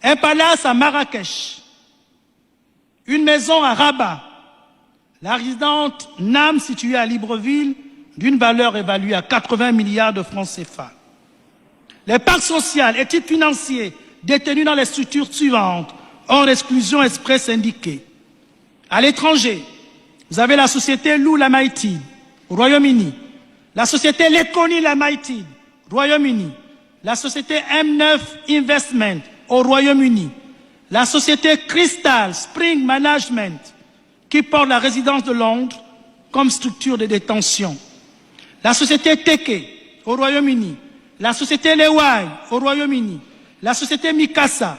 un palace à Marrakech, une maison à Rabat, la résidence NAM située à Libreville d'une valeur évaluée à 80 milliards de francs CFA. Les parcs sociaux et titres financiers détenus dans les structures suivantes, hors exclusion express indiquée. À l'étranger, vous avez la société Lou Lamaïtide, au Royaume-Uni, la société Lekoni Lamaïtide, Royaume-Uni, la société M9 Investment, au Royaume-Uni, la société Crystal Spring Management, qui porte la résidence de Londres comme structure de détention, la société Teke, au Royaume-Uni, la société Lewai, au Royaume-Uni, la société Mikasa,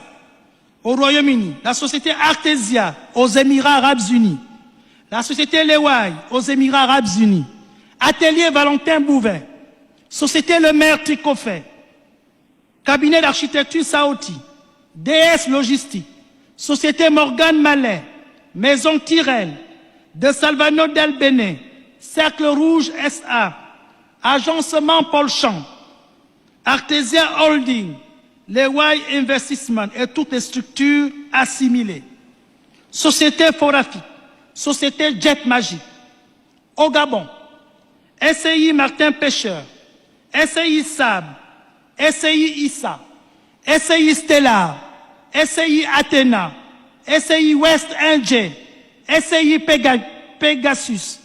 au Royaume-Uni, la société Artesia, aux Émirats Arabes Unis, la société Lewai, aux Émirats Arabes Unis, Atelier Valentin Bouvet, société Le Maire Tricofet, cabinet d'architecture Saoti, DS Logistique, société Morgan Mallet, Maison Tyrell, de Salvano Del Bene, Cercle Rouge SA, Agencement Paul Champ, Artesia Holding, Lewai Investissement et toutes les structures assimilées. Société Forafi, Société Jet Magique, au Gabon, SCI Martin Pêcheur, SCI Sab, SCI Issa, SCI Stellar, SCI Athéna, SCI West NG, SCI Pegasus,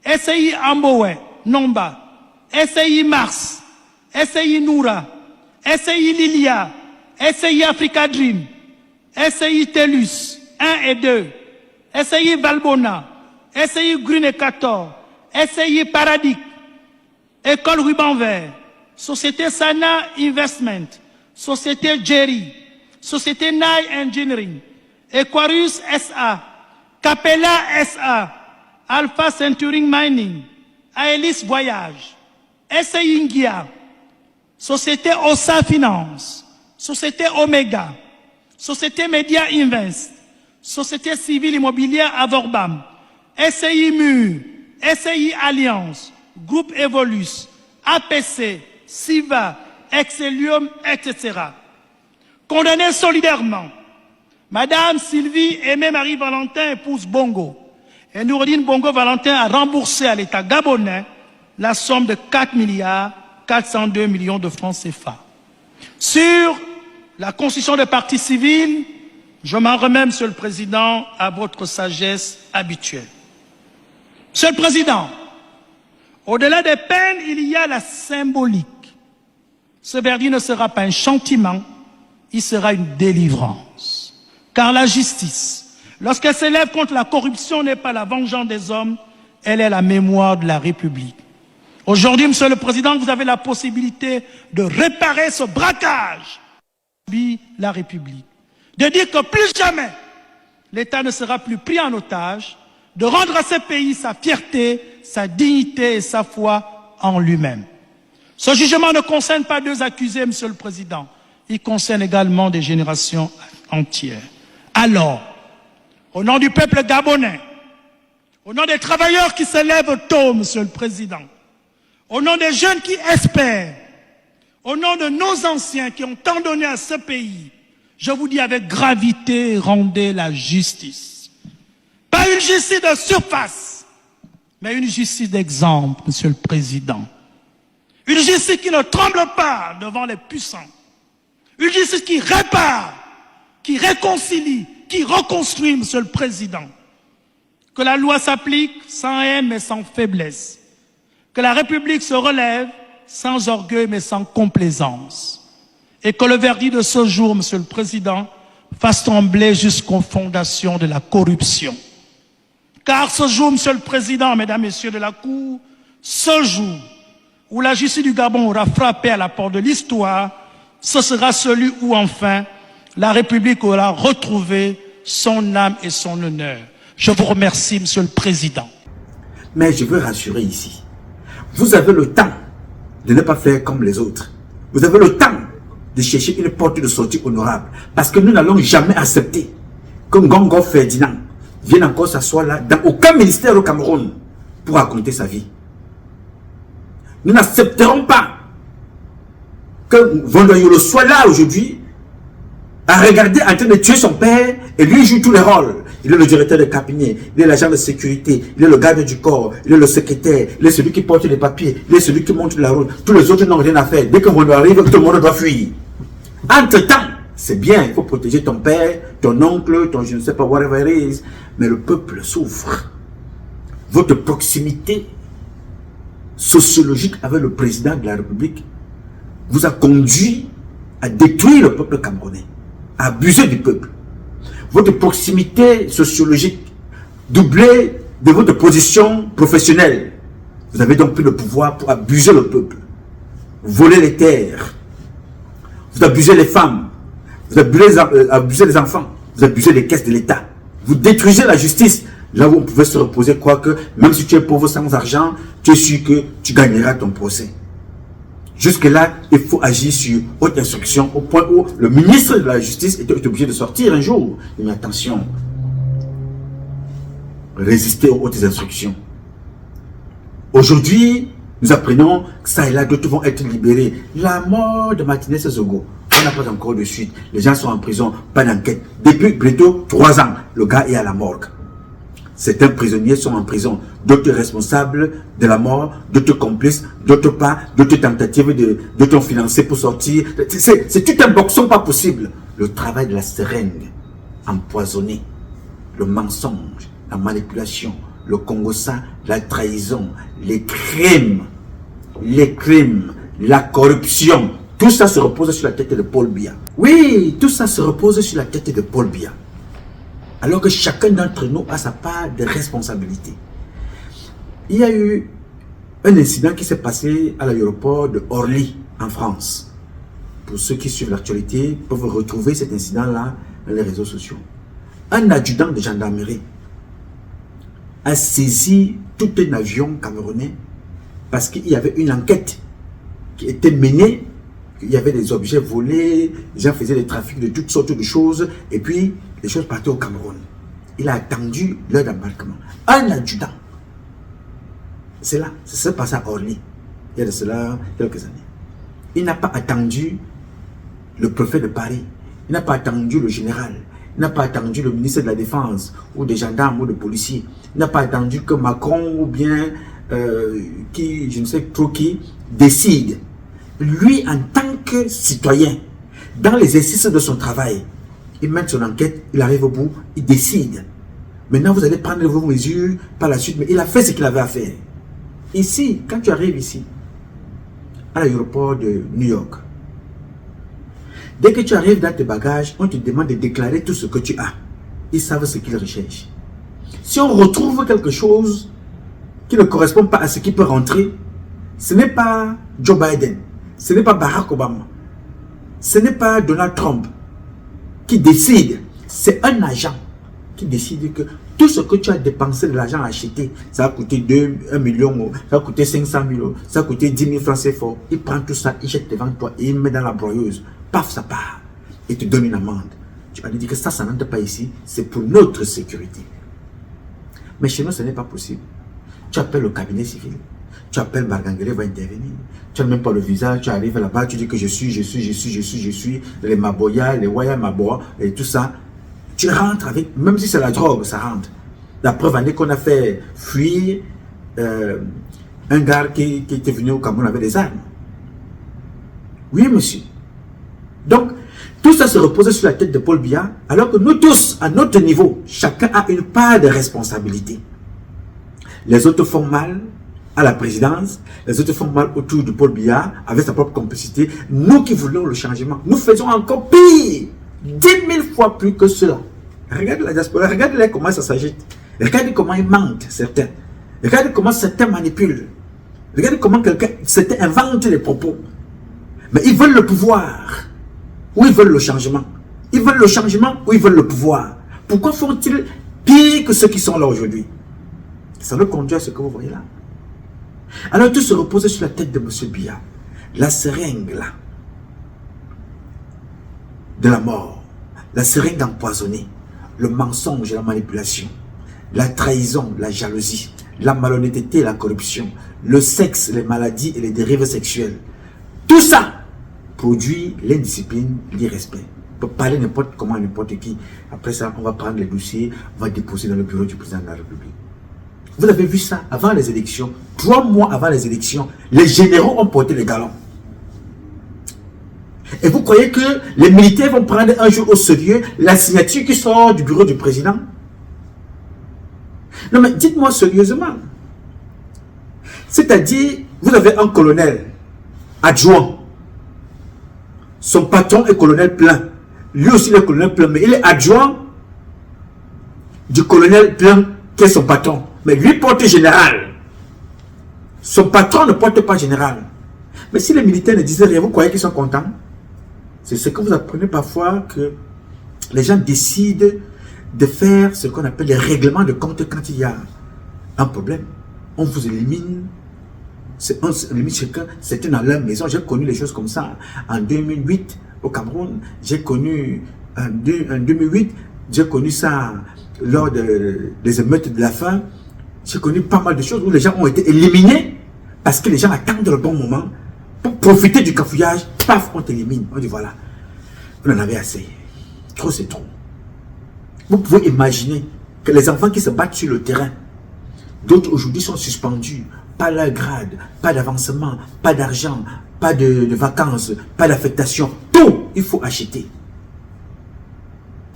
SCI Ambowe, Nomba, SCI Mars, SCI Noura, SCI Lilia, SCI Africa Dream, SCI Telus 1 et 2, SCI Valbona, SCI Green et 14, SCI Paradig, École Ruban Vert, Société Sana Investment, Société Jerry, Société Nai Engineering, Equarius SA, Capella SA, Alpha Centuring Mining, Aelis Voyage, SCI Ingia, Société Ossa Finance, Société Omega, Société Media Invest, Société Civile Immobilière Avorbam, SCI Mur, SCI Alliance, Groupe Evolus, APC, SIVA, Excellium, etc. Condamnés solidairement, Madame Sylvie Aimé-Marie Valentin, épouse Bongo, et Noureddine Bongo Valentin a remboursé à l'État gabonais la somme de 4 milliards 402 millions de francs CFA. Sur la constitution des partis civils, je m'en remets, Monsieur le Président, à votre sagesse habituelle. Monsieur le Président, au-delà des peines, il y a la symbolique. Ce verdict ne sera pas un châtiment, il sera une délivrance. Car la justice, lorsqu'elle s'élève contre la corruption, n'est pas la vengeance des hommes, elle est la mémoire de la République. Aujourd'hui, Monsieur le Président, vous avez la possibilité de réparer ce braquage de la République. De dire que plus jamais, l'État ne sera plus pris en otage, de rendre à ce pays sa fierté, sa dignité et sa foi en lui-même. Ce jugement ne concerne pas deux accusés, Monsieur le Président. Il concerne également des générations entières. Alors, au nom du peuple gabonais, au nom des travailleurs qui se lèvent tôt, Monsieur le Président, au nom des jeunes qui espèrent, au nom de nos anciens qui ont tant donné à ce pays, je vous dis avec gravité, rendez la justice. Pas une justice de surface, mais une justice d'exemple, Monsieur le Président. Une justice qui ne tremble pas devant les puissants. Une justice qui répare, qui réconcilie, qui reconstruit, Monsieur le Président. Que la loi s'applique sans haine mais sans faiblesse. Que la République se relève sans orgueil mais sans complaisance. Et que le verdict de ce jour, Monsieur le Président, fasse trembler jusqu'aux fondations de la corruption. Car ce jour, Monsieur le Président, Mesdames, Messieurs de la Cour, ce jour où la justice du Gabon aura frappé à la porte de l'histoire, ce sera celui où enfin la République aura retrouvé son âme et son honneur. Je vous remercie, Monsieur le Président. Mais je veux rassurer ici. Vous avez le temps de ne pas faire comme les autres. Vous avez le temps de chercher une porte de sortie honorable. Parce que nous n'allons jamais accepter que Ngongo Ferdinand vienne encore s'asseoir là, dans aucun ministère au Cameroun, pour raconter sa vie. Nous n'accepterons pas que Vondoyolo soit là aujourd'hui à regarder en train de tuer son père et lui joue tous les rôles. Il est le directeur de cabinet, il est l'agent de sécurité, il est le garde du corps, il est le secrétaire, il est celui qui porte les papiers, il est celui qui monte la route. Tous les autres n'ont rien à faire. Dès que Vondo arrive, tout le monde doit fuir. Entre-temps, c'est bien, il faut protéger ton père, ton oncle, ton je ne sais pas, whatever it is, mais le peuple souffre. Votre proximité sociologique avec le président de la République vous a conduit à détruire le peuple camerounais, à abuser du peuple. Votre proximité sociologique doublée de votre position professionnelle. Vous avez donc pris le pouvoir pour abuser le peuple, voler les terres, vous abusez les femmes, vous abusez les enfants, vous abusez les caisses de l'État, vous détruisez la justice. Là où on pouvait se reposer, quoique, même si tu es pauvre sans argent, tu es sûr que tu gagneras ton procès. Jusque-là, il faut agir sur haute instruction, au point où le ministre de la Justice était obligé de sortir un jour. Mais attention, résister aux hautes instructions. Aujourd'hui, nous apprenons que ça et là, d'autres vont être libérés. La mort de Martinez Zogo, on n'a pas encore de suite. Les gens sont en prison, pas d'enquête. Depuis bientôt 3 ans, le gars est à la morgue. Certains prisonniers sont en prison, d'autres responsables de la mort, d'autres complices, d'autres pas, d'autres tentatives d'autres financés pour sortir. C'est tout un boxon pas possible. Le travail de la seringue, empoisonnée, le mensonge, la manipulation, le Congo-ça, la trahison, les crimes, la corruption, tout ça se repose sur la tête de Paul Biya. Oui, tout ça se repose sur la tête de Paul Biya. Alors que chacun d'entre nous a sa part de responsabilité. Il y a eu un incident qui s'est passé à l'aéroport de Orly, en France. Pour ceux qui suivent l'actualité, peuvent retrouver cet incident-là dans les réseaux sociaux. Un adjudant de gendarmerie a saisi tout un avion camerounais parce qu'il y avait une enquête qui était menée. Il y avait des objets volés, les gens faisaient des trafics de toutes sortes de choses, et puis les choses partaient au Cameroun. Il a attendu l'heure d'embarquement. Un adjudant. C'est là, ça s'est passé à Orly, il y a de cela quelques années. Il n'a pas attendu le préfet de Paris, il n'a pas attendu le général, il n'a pas attendu le ministre de la Défense, ou des gendarmes, ou des policiers. Il n'a pas attendu que Macron, ou bien qui, je ne sais trop qui, décide. Lui, en tant que citoyen, dans l'exercice de son travail, il mène son enquête, il arrive au bout, il décide. Maintenant, vous allez prendre vos mesures par la suite, mais il a fait ce qu'il avait à faire. Ici, quand tu arrives ici, à l'aéroport de New York, dès que tu arrives dans tes bagages, on te demande de déclarer tout ce que tu as. Ils savent ce qu'ils recherchent. Si on retrouve quelque chose qui ne correspond pas à ce qui peut rentrer, ce n'est pas Joe Biden, ce n'est pas Barack Obama, ce n'est pas Donald Trump qui décide, c'est un agent qui décide que tout ce que tu as dépensé de l'argent acheté, ça a coûté 1 million, ça a coûté 500 000, ça a coûté 10 000 francs CFA. Il prend tout ça, il jette devant toi et il met dans la broyeuse. Paf, ça part. Et te donne une amende. Tu vas lui dire que ça n'entre pas ici, c'est pour notre sécurité. Mais chez nous, ce n'est pas possible. Tu appelles le cabinet civil, tu appelles Bargangele va intervenir. Tu n'as même pas le visa, tu arrives là-bas, tu dis que je suis, les Maboya, les Waya Maboa et tout ça. Tu rentres avec, même si c'est la drogue, ça rentre. La preuve en est qu'on a fait fuir un gars qui était venu au Cameroun avec des armes. Oui, monsieur. Donc, tout ça se repose sur la tête de Paul Biya, alors que nous tous, à notre niveau, chacun a une part de responsabilité. Les autres font mal à la présidence, les autres font mal autour de Paul Biya, avec sa propre complicité. Nous qui voulons le changement, nous faisons encore pire, 10 000 fois plus que cela. Regarde la diaspora, regarde comment ça s'agite. Regarde comment ils mentent, certains. Regarde comment certains manipulent. Regarde comment certains inventent les propos. Mais ils veulent le pouvoir. Ou ils veulent le changement. Ils veulent le changement ou ils veulent le pouvoir. Pourquoi font-ils pire que ceux qui sont là aujourd'hui? Ça le conduit à ce que vous voyez là. Alors tout se repose sur la tête de M. Biya. La seringue là. De la mort. La seringue empoisonnée. Le mensonge et la manipulation. La trahison, la jalousie. La malhonnêteté et la corruption. Le sexe, les maladies et les dérives sexuelles. Tout ça produit l'indiscipline, l'irrespect. On peut parler n'importe comment à n'importe qui. Après ça, on va prendre les dossiers, on va déposer dans le bureau du président de la République. Vous avez vu ça avant les élections, 3 mois avant les élections, les généraux ont porté les galons. Et vous croyez que les militaires vont prendre un jour au sérieux la signature qui sort du bureau du président? Non mais dites-moi sérieusement. C'est-à-dire, vous avez un colonel adjoint. Son patron est colonel plein. Lui aussi il est colonel plein, mais il est adjoint du colonel plein qui est son patron. Mais lui porte général. Son patron ne porte pas général. Mais si les militaires ne disaient rien, vous croyez qu'ils sont contents? C'est ce que vous apprenez parfois, que les gens décident de faire ce qu'on appelle les règlements de compte quand il y a un problème. On vous élimine. On élimine chacun, c'était dans leur maison. J'ai connu les choses comme ça en 2008 au Cameroun. J'ai connu en 2008, j'ai connu ça lors des émeutes de la faim. J'ai connu pas mal de choses où les gens ont été éliminés parce que les gens attendent le bon moment pour profiter du cafouillage. Paf, on t'élimine. On dit voilà, vous en avez assez. Trop, c'est trop. Vous pouvez imaginer que les enfants qui se battent sur le terrain, d'autres aujourd'hui sont suspendus. Pas leur grade, pas d'avancement, pas d'argent, pas de vacances, pas d'affectation. Tout, il faut acheter.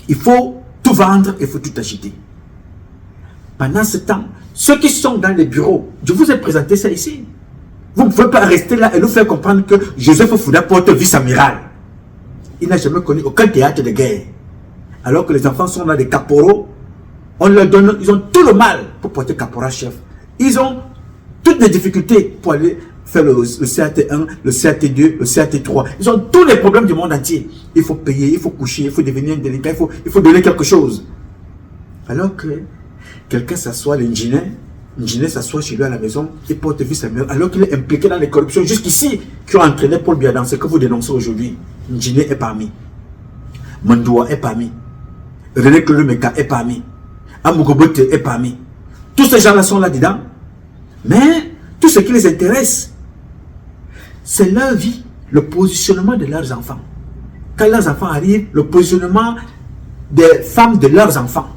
Il faut tout vendre, il faut tout acheter. Pendant ce temps, ceux qui sont dans les bureaux, je vous ai présenté ça ici. Vous ne pouvez pas rester là et nous faire comprendre que Joseph Fouda porte vice-amiral. Il n'a jamais connu aucun théâtre de guerre. Alors que les enfants sont dans des caporaux, on leur donne, ils ont tout le mal pour porter caporal-chef. Ils ont toutes les difficultés pour aller faire le CAT1, le CAT2, le CAT3. Ils ont tous les problèmes du monde entier. Il faut payer, il faut coucher, il faut devenir un délicat, il faut donner quelque chose. Alors que quelqu'un s'assoit, l'ingénieur s'assoit chez lui à la maison, il porte vice-amiral, alors qu'il est impliqué dans les corruptions jusqu'ici, qui ont entraîné Paul Biya dans ce que vous dénoncez aujourd'hui. L'ingénieur est parmi. Mandoua est parmi. René Kolomeka est parmi. Amugobote est parmi. Tous ces gens-là sont là-dedans. Mais tout ce qui les intéresse, c'est leur vie, le positionnement de leurs enfants. Quand leurs enfants arrivent, le positionnement des femmes de leurs enfants.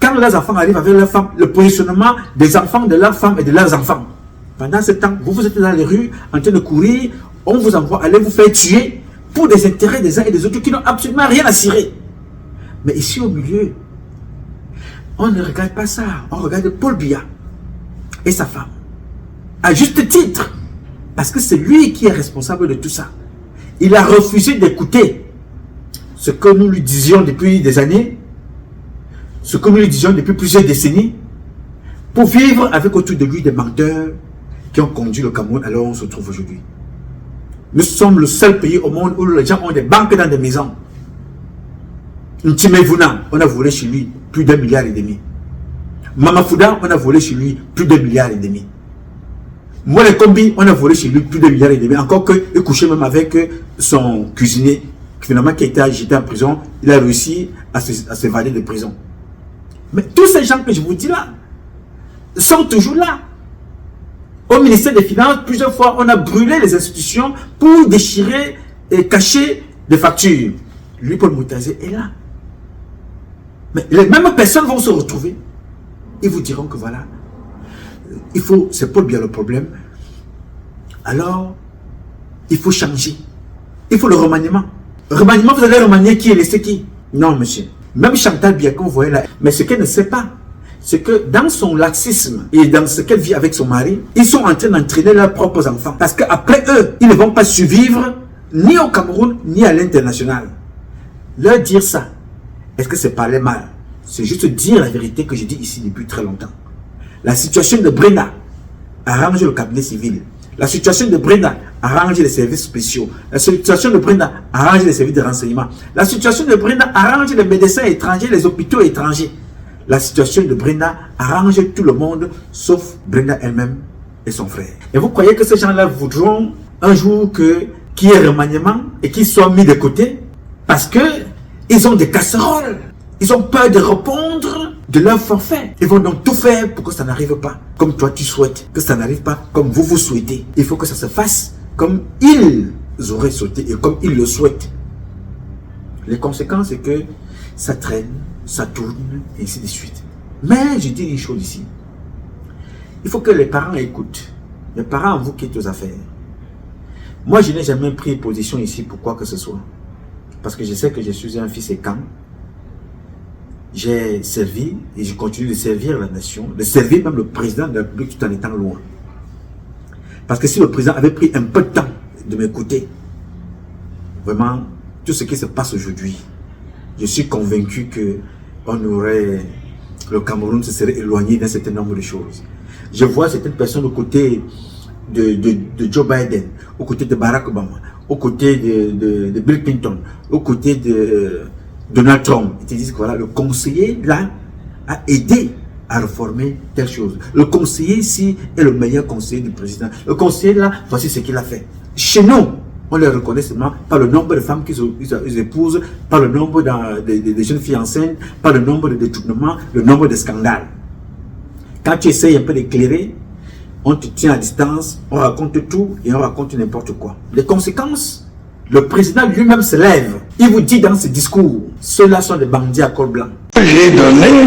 Quand leurs enfants arrivent avec leurs femmes, le positionnement des enfants de leurs femmes et de leurs enfants. Pendant ce temps, vous êtes dans les rues, en train de courir, on vous envoie aller vous faire tuer pour des intérêts des uns et des autres qui n'ont absolument rien à cirer. Mais ici au milieu, on ne regarde pas ça. On regarde Paul Biya et sa femme. À juste titre. Parce que c'est lui qui est responsable de tout ça. Il a refusé d'écouter ce que nous lui disions depuis des années, ce que nous lui disions depuis plusieurs décennies, pour vivre avec autour de lui des menteurs qui ont conduit le Cameroun alors on se trouve aujourd'hui. Nous sommes le seul pays au monde où les gens ont des banques dans des maisons. Ntimevuna, on a volé chez lui plus d'1,5 milliard. Mamafouda, on a volé chez lui plus d'1,5 milliard. Moi, les Kombi, on a volé chez lui plus d'1,5 milliard. Encore qu'il couchait même avec son cuisinier, finalement, qui était agité en prison. Il a réussi à s'évader de prison. Mais tous ces gens que je vous dis là, sont toujours là. Au ministère des Finances, plusieurs fois, on a brûlé les institutions pour déchirer et cacher des factures. Lui, Paul Moutazé, est là. Mais les mêmes personnes vont se retrouver. Ils vous diront que voilà, c'est Paul Biya le problème. Alors, il faut changer. Il faut le remaniement. Remaniement, vous allez remanier qui et laisser qui? Non, monsieur. Même Chantal Biya, qu'on voyait là. Mais ce qu'elle ne sait pas, c'est que dans son laxisme et dans ce qu'elle vit avec son mari, ils sont en train d'entraîner leurs propres enfants. Parce qu'après eux, ils ne vont pas survivre ni au Cameroun, ni à l'international. Leur dire ça, est-ce que c'est parler mal? C'est juste dire la vérité que je dis ici depuis très longtemps. La situation de Brenda arrange le cabinet civil. La situation de Brenda arrange les services spéciaux. La situation de Brenda arrange les services de renseignement. La situation de Brenda arrange les médecins étrangers, les hôpitaux étrangers. La situation de Brenda arrange tout le monde, sauf Brenda elle-même et son frère. Et vous croyez que ces gens-là voudront un jour qu'il y ait remaniement et qu'ils soient mis de côté? Parce que ils ont des casseroles. Ils ont peur de répondre de leur forfait. Ils vont donc tout faire pour que ça n'arrive pas comme toi tu souhaites. Que ça n'arrive pas comme vous souhaitez. Il faut que ça se fasse comme ils auraient souhaité et comme ils le souhaitent. Les conséquences, c'est que ça traîne, ça tourne, et ainsi de suite. Mais je dis une chose ici. Il faut que les parents écoutent. Les parents, vous qui êtes aux affaires. Moi, je n'ai jamais pris position ici pour quoi que ce soit. Parce que je sais que je suis un fils écan. J'ai servi et je continue de servir la nation, de servir même le président de la République tout en étant loin. Parce que si le président avait pris un peu de temps de m'écouter, vraiment, tout ce qui se passe aujourd'hui, je suis convaincu que le Cameroun se serait éloigné d'un certain nombre de choses. Je vois certaines personnes aux côtés de Joe Biden, aux côtés de Barack Obama, aux côtés de Bill Clinton, aux côtés de Donald Trump. Ils te disent que voilà, le conseiller là a aidé à réformer telle chose. Le conseiller ici est le meilleur conseiller du président. Le conseiller là, voici ce qu'il a fait. Chez nous, on les reconnaît seulement par le nombre de femmes qu'ils épousent, par le nombre de jeunes filles enceintes, par le nombre de détournements, le nombre de scandales. Quand tu essayes un peu d'éclairer, on te tient à distance, on raconte tout et on raconte n'importe quoi. Les conséquences, le président lui-même se lève. Il vous dit dans ses discours, ceux-là sont des bandits à col blanc. J'ai donné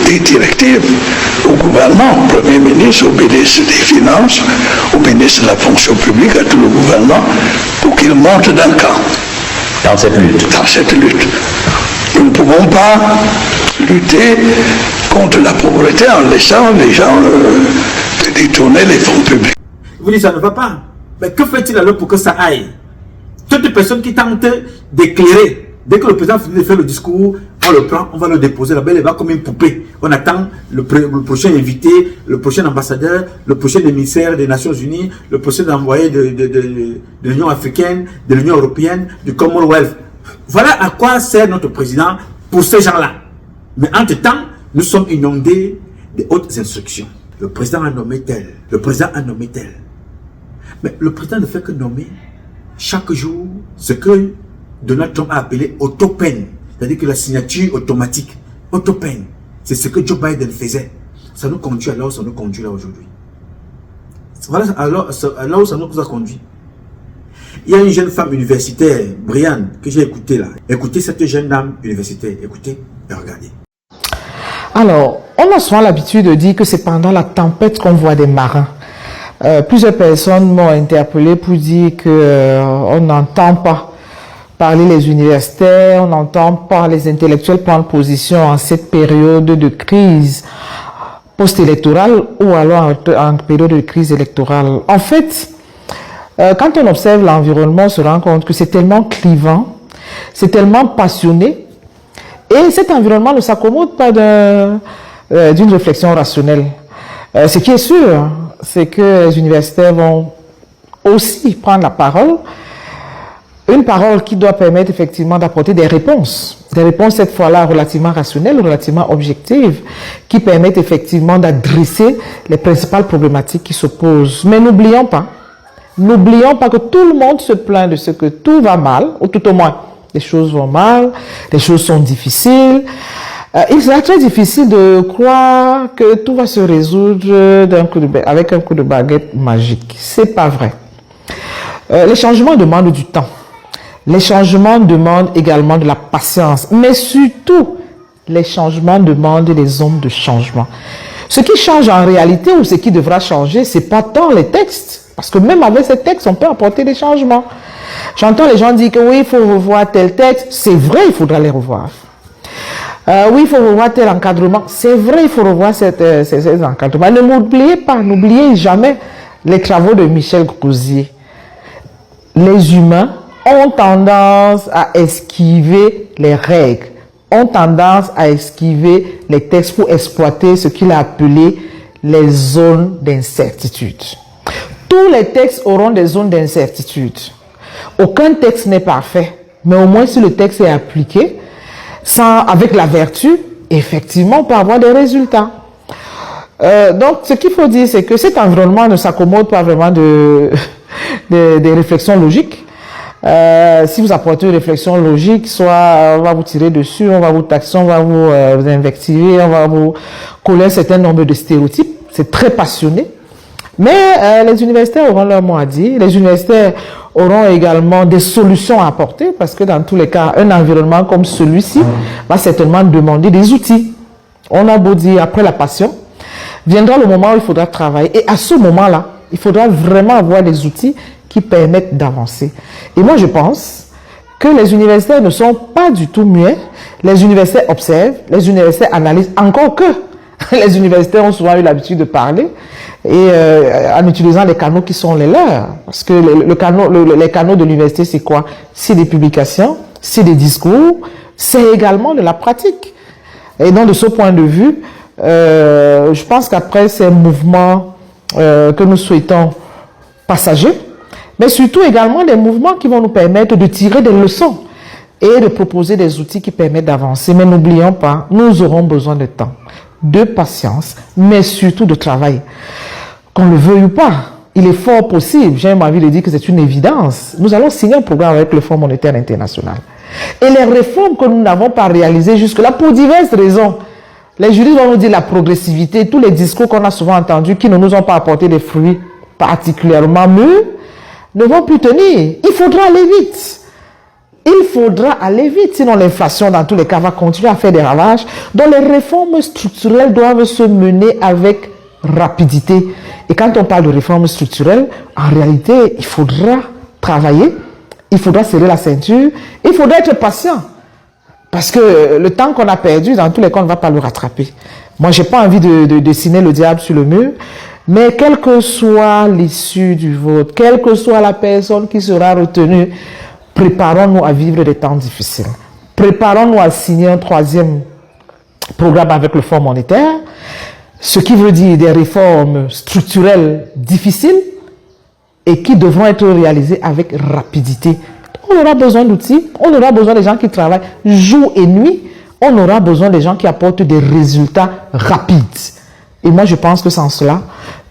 des directives au gouvernement, au Premier ministre, au ministre des Finances, au ministre de la fonction publique, à tout le gouvernement, pour qu'ils montent d'un camp. Dans cette lutte. Dans cette lutte. Nous ne pouvons pas lutter contre la pauvreté en laissant les gens détourner les fonds publics. Vous dites ça ne va pas. Mais que fait-il alors pour que ça aille? Toutes les personnes qui tentent d'éclairer, dès que le président finit de faire le discours, on le prend, on va le déposer là-bas, il va comme une poupée. On attend le prochain invité, le prochain ambassadeur, le prochain émissaire des Nations Unies, le prochain envoyé de l'Union africaine, de l'Union européenne, du Commonwealth. Voilà à quoi sert notre président pour ces gens-là. Mais entre-temps, nous sommes inondés de hautes instructions. Le président a nommé tel, le président a nommé tel. Mais le président ne fait que nommer chaque jour ce que Donald Trump a appelé autopen, c'est-à-dire que la signature automatique, autopen, c'est ce que Joe Biden faisait. Ça nous conduit alors, ça nous conduit là aujourd'hui. Voilà alors où ça nous a conduit. Il y a une jeune femme universitaire, brillante, que j'ai écoutée là. Écoutez cette jeune dame universitaire, écoutez et regardez. Alors, on a souvent l'habitude de dire que c'est pendant la tempête qu'on voit des marins. Plusieurs personnes m'ont interpellé pour dire que on n'entend pas parler les universitaires, on n'entend pas les intellectuels prendre position en cette période de crise post-électorale ou alors en période de crise électorale. En fait, quand on observe l'environnement, on se rend compte que c'est tellement clivant, c'est tellement passionné, et cet environnement ne s'accommode pas d'une réflexion rationnelle. Ce qui est sûr, c'est que les universitaires vont aussi prendre la parole Une parole qui doit permettre effectivement d'apporter des réponses cette fois-là relativement rationnelles, relativement objectives, qui permettent effectivement d'adresser les principales problématiques qui se posent. Mais n'oublions pas que tout le monde se plaint de ce que tout va mal, ou tout au moins les choses vont mal, les choses sont difficiles. Il sera très difficile de croire que tout va se résoudre avec un coup de baguette magique. C'est pas vrai. Les changements demandent du temps. Les changements demandent également de la patience. Mais surtout, les changements demandent des hommes de changement. Ce qui change en réalité ou ce qui devra changer, c'est pas tant les textes. Parce que même avec ces textes, on peut apporter des changements. J'entends les gens dire que oui, il faut revoir tel texte. C'est vrai, il faudra les revoir. Oui, il faut revoir tel encadrement. C'est vrai, il faut revoir ces encadrements. Ne m'oubliez pas, n'oubliez jamais les travaux de Michel Gouzier. Les humains ont tendance à esquiver les règles, ont tendance à esquiver les textes pour exploiter ce qu'il a appelé les zones d'incertitude. Tous les textes auront des zones d'incertitude. Aucun texte n'est parfait, mais au moins si le texte est appliqué, avec la vertu, effectivement, on peut avoir des résultats. Donc, ce qu'il faut dire, c'est que cet environnement ne s'accommode pas vraiment des réflexions logiques. Si vous apportez une réflexion logique, soit on va vous tirer dessus, on va vous taxer, on va vous invectiver, on va vous coller un certain nombre de stéréotypes. C'est très passionné. Mais les universitaires auront leur mot à dire. Les universitaires auront également des solutions à apporter parce que dans tous les cas, un environnement comme celui-ci va certainement demander des outils. On a beau dire après la passion, viendra le moment où il faudra travailler. Et à ce moment-là, il faudra vraiment avoir des outils qui permettent d'avancer. Et moi, je pense que les universitaires ne sont pas du tout muets. Les universitaires observent, les universitaires analysent, encore que les universitaires ont souvent eu l'habitude de parler et en utilisant les canaux qui sont les leurs. Parce que les canaux de l'université, c'est quoi? C'est des publications, c'est des discours, c'est également de la pratique. Et donc, de ce point de vue, je pense qu'après ces mouvements que nous souhaitons passagers, mais surtout également des mouvements qui vont nous permettre de tirer des leçons et de proposer des outils qui permettent d'avancer. Mais n'oublions pas, nous aurons besoin de temps, de patience, mais surtout de travail. Qu'on le veuille ou pas, il est fort possible, j'ai envie de dire que c'est une évidence. Nous allons signer un programme avec le Fonds monétaire international. Et les réformes que nous n'avons pas réalisées jusque-là, pour diverses raisons, les juristes vont nous dire la progressivité, tous les discours qu'on a souvent entendus qui ne nous ont pas apporté des fruits particulièrement mûrs, ne vont plus tenir. Il faudra aller vite. Il faudra aller vite, sinon l'inflation dans tous les cas va continuer à faire des ravages. Donc les réformes structurelles doivent se mener avec rapidité. Et quand on parle de réformes structurelles, en réalité, il faudra travailler, il faudra serrer la ceinture, il faudra être patient. Parce que le temps qu'on a perdu, dans tous les cas, on ne va pas le rattraper. Moi, je n'ai pas envie de dessiner le diable sur le mur. Mais quelle que soit l'issue du vote, quelle que soit la personne qui sera retenue, préparons-nous à vivre des temps difficiles. Préparons-nous à signer un troisième programme avec le Fonds monétaire, ce qui veut dire des réformes structurelles difficiles et qui devront être réalisées avec rapidité. On aura besoin d'outils, on aura besoin des gens qui travaillent jour et nuit, on aura besoin des gens qui apportent des résultats rapides. Et moi, je pense que c'est en cela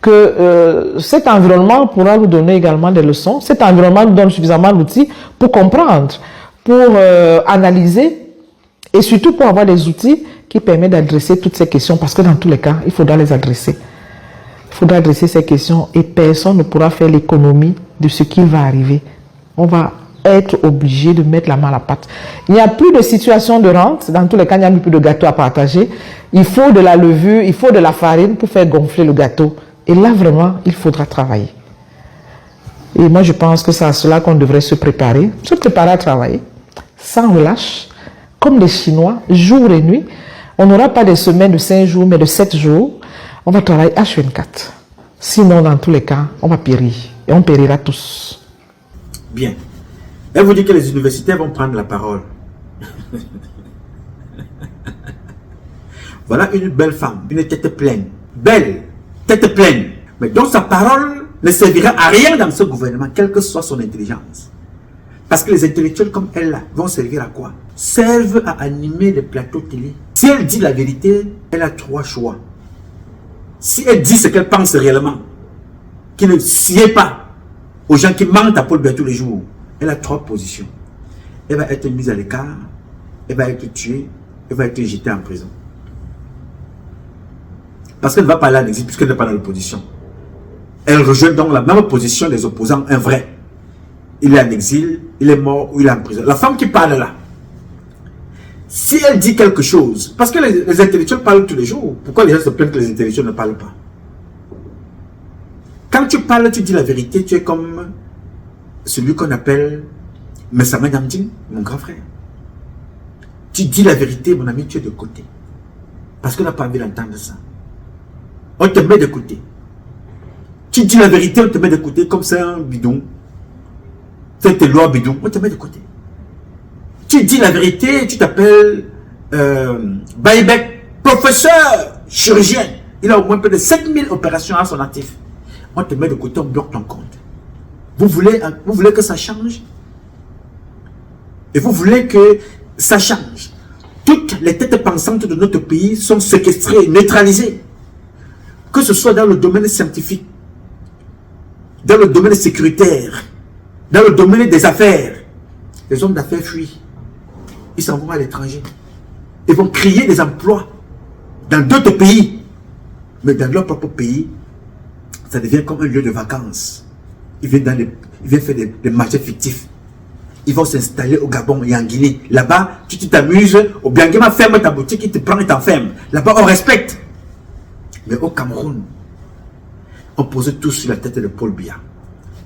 que cet environnement pourra nous donner également des leçons. Cet environnement nous donne suffisamment d'outils pour comprendre, pour analyser et surtout pour avoir des outils qui permettent d'adresser toutes ces questions parce que dans tous les cas, il faudra les adresser. Il faudra adresser ces questions et personne ne pourra faire l'économie de ce qui va arriver. On va être obligé de mettre la main à la pâte. Il n'y a plus de situation de rente. Dans tous les cas, il n'y a plus de gâteau à partager. Il faut de la levure, il faut de la farine pour faire gonfler le gâteau. Et là, vraiment, il faudra travailler. Et moi, je pense que c'est à cela qu'on devrait se préparer à travailler, sans relâche, comme les Chinois, jour et nuit. On n'aura pas des semaines de 5 jours, mais de 7 jours. On va travailler H24. Sinon, dans tous les cas, on va périr. Et on périra tous. Bien. Elle vous dit que les universitaires vont prendre la parole. Voilà une belle femme, une tête pleine. Belle, tête pleine. Mais donc sa parole ne servira à rien dans ce gouvernement, quelle que soit son intelligence. Parce que les intellectuels comme elle là, vont servir à quoi? Servent à animer les plateaux télé. Si elle dit la vérité, elle a 3 choix. Si elle dit ce qu'elle pense réellement, qui ne sied pas aux gens qui mentent à Paul Biya tous les jours, elle a 3 positions. Elle va être mise à l'écart, elle va être tuée, elle va être jetée en prison. Parce qu'elle ne va pas aller en exil puisqu'elle n'est pas dans l'opposition. Elle rejoint donc la même position des opposants, un vrai. Il est en exil, il est mort ou il est en prison. La femme qui parle là, si elle dit quelque chose, parce que les intellectuels parlent tous les jours, pourquoi les gens se plaignent que les intellectuels ne parlent pas? Quand tu parles, tu dis la vérité, tu es comme celui qu'on appelle Messama Nyamding, mon grand frère. Tu dis la vérité, mon ami, tu es de côté. Parce qu'on n'a pas envie d'entendre ça. On te met de côté. Tu dis la vérité, on te met de côté comme c'est un bidon. C'est tes lois bidon, on te met de côté. Tu dis la vérité, tu t'appelles Baïbek, professeur, chirurgien. Il a au moins plus de 7000 opérations à son actif. On te met de côté, on bloque ton compte. Vous voulez que ça change? Et vous voulez que ça change? Toutes les têtes pensantes de notre pays sont séquestrées, neutralisées. Que ce soit dans le domaine scientifique, dans le domaine sécuritaire, dans le domaine des affaires. Les hommes d'affaires fuient. Ils s'en vont à l'étranger. Ils vont créer des emplois dans d'autres pays. Mais dans leur propre pays, ça devient comme un lieu de vacances. Ils viennent faire des marchés fictifs. Ils vont s'installer au Gabon et en Guinée. Là-bas, tu t'amuses. Au Biangema, ferme ta boutique, il te prend et t'enferme. Là-bas, on respecte. Mais au Cameroun, on pose tout sur la tête de Paul Biya.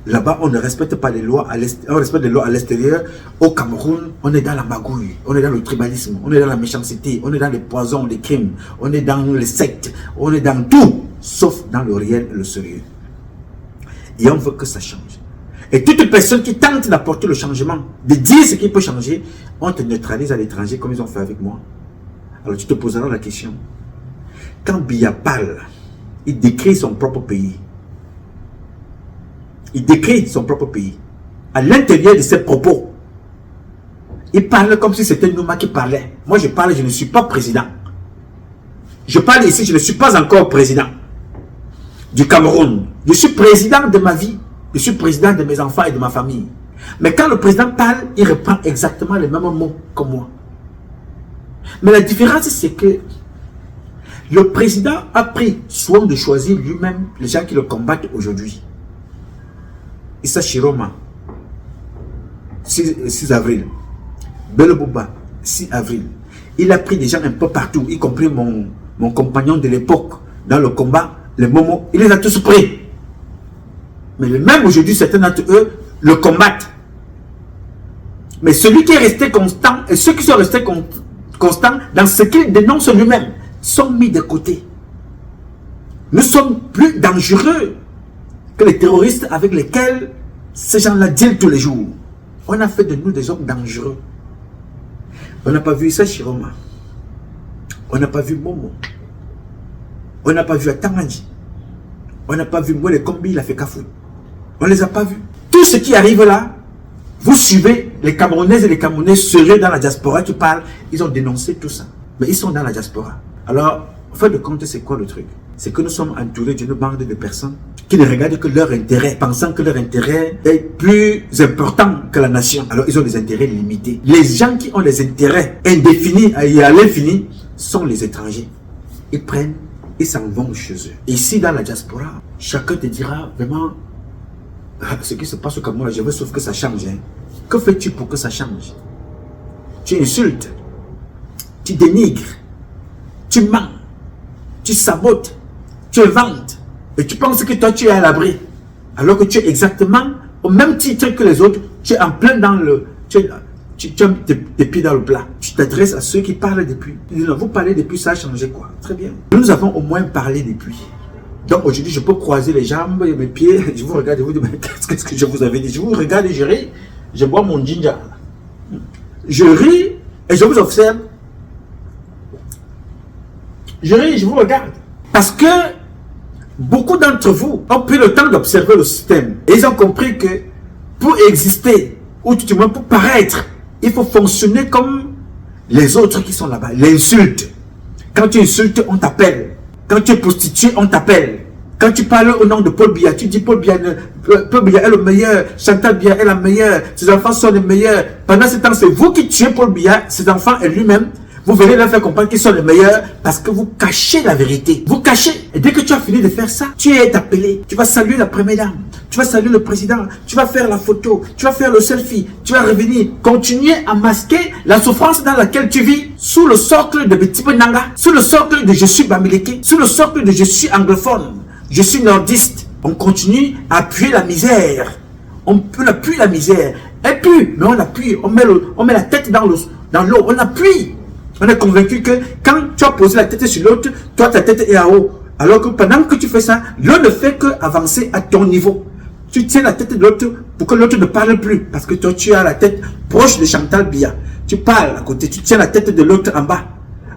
Là-bas, on ne respecte pas les lois, on respecte les lois à l'extérieur. Au Cameroun, on est dans la magouille, on est dans le tribalisme, on est dans la méchanceté, on est dans les poisons, les crimes, on est dans les sectes, on est dans tout, sauf dans le réel et le sérieux. Et on veut que ça change. Et toute personne qui tente d'apporter le changement, de dire ce qui peut changer, on te neutralise à l'étranger comme ils ont fait avec moi. Alors tu te poseras la question. Quand Biya parle, il décrit son propre pays. Il décrit son propre pays. À l'intérieur de ses propos, il parle comme si c'était Nouma qui parlait. Moi je parle, je ne suis pas président. Je parle ici, je ne suis pas encore président du Cameroun. Je suis président de ma vie. Je suis président de mes enfants et de ma famille. Mais quand le président parle, il reprend exactement les mêmes mots que moi. Mais la différence, c'est que le président a pris soin de choisir lui-même les gens qui le combattent aujourd'hui. Issa Chiroma, 6 avril. Bello Bouba, 6 avril. Il a pris des gens un peu partout, y compris mon compagnon de l'époque, dans le combat, les Momo. Il les a tous pris. Mais même aujourd'hui, certains d'entre eux le combattent. Mais celui qui est resté constant, et ceux qui sont restés constants dans ce qu'il dénonce lui-même, sont mis de côté. Nous sommes plus dangereux que les terroristes avec lesquels ces gens-là dealent tous les jours. On a fait de nous des hommes dangereux. On n'a pas vu Issa Chiroma. On n'a pas vu Momo. On n'a pas vu Atamandji. On n'a pas vu Mwele Kombi, il a fait Kafou. On ne les a pas vus. Tout ce qui arrive là, vous suivez les Camerounaises et les Camerounais sérieux dans la diaspora qui parlent, ils ont dénoncé tout ça. Mais ils sont dans la diaspora. Alors, en fin de compte, c'est quoi le truc? C'est que nous sommes entourés d'une bande de personnes qui ne regardent que leur intérêt, pensant que leur intérêt est plus important que la nation. Alors, ils ont des intérêts limités. Les gens qui ont des intérêts indéfinis et à l'infini sont les étrangers. Ils prennent, ils s'en vont chez eux. Ici, dans la diaspora, chacun te dira vraiment ce qui se passe au Cameroun, je veux sauf que ça change. Hein. Que fais-tu pour que ça change? Tu insultes, tu dénigres, tu mens, tu sabotes, tu inventes, et tu penses que toi tu es à l'abri, alors que tu es exactement au même titre que les autres, tu es en plein dans le... Tu as tes pieds dans le plat. Tu t'adresses à ceux qui parlent depuis. Vous parlez depuis, ça a changé quoi? Très bien. Nous avons au moins parlé depuis. Donc aujourd'hui, je peux croiser les jambes et mes pieds, je vous regarde et vous dis, mais qu'est-ce que je vous avais dit? Je vous regarde et je ris, je bois mon ginger. Je ris et je vous observe. Je ris et je vous regarde. Parce que beaucoup d'entre vous ont pris le temps d'observer le système. Et ils ont compris que pour exister ou tout du moins pour paraître. Il faut fonctionner comme les autres qui sont là-bas. L'insulte. Quand tu insultes, on t'appelle. Quand tu es prostitué, on t'appelle. Quand tu parles au nom de Paul Biya, tu dis Paul Biya est le meilleur, Chantal Biya est la meilleure, ses enfants sont les meilleurs. Pendant ce temps, c'est vous qui tuez Paul Biya, ses enfants et lui-même. Vous venez leur faire comprendre qu'ils sont les meilleurs parce que vous cachez la vérité. Vous cachez. Et dès que tu as fini de faire ça, tu es appelé. Tu vas saluer la première dame. Tu vas saluer le président. Tu vas faire la photo. Tu vas faire le selfie. Tu vas revenir. Continuer à masquer la souffrance dans laquelle tu vis sous le socle de Betibe Nanga, sous le socle de je suis Bamileke, sous le socle de je suis anglophone, je suis nordiste. On continue à appuyer la misère. On peut appuyer la misère. Et puis, mais on appuie. On met la tête dans l'eau. On appuie. On est convaincu que quand tu as posé la tête sur l'autre, toi ta tête est en haut. Alors que pendant que tu fais ça, l'autre ne fait qu'avancer à ton niveau. Tu tiens la tête de l'autre pour que l'autre ne parle plus. Parce que toi tu as la tête proche de Chantal Biya. Tu parles à côté, tu tiens la tête de l'autre en bas.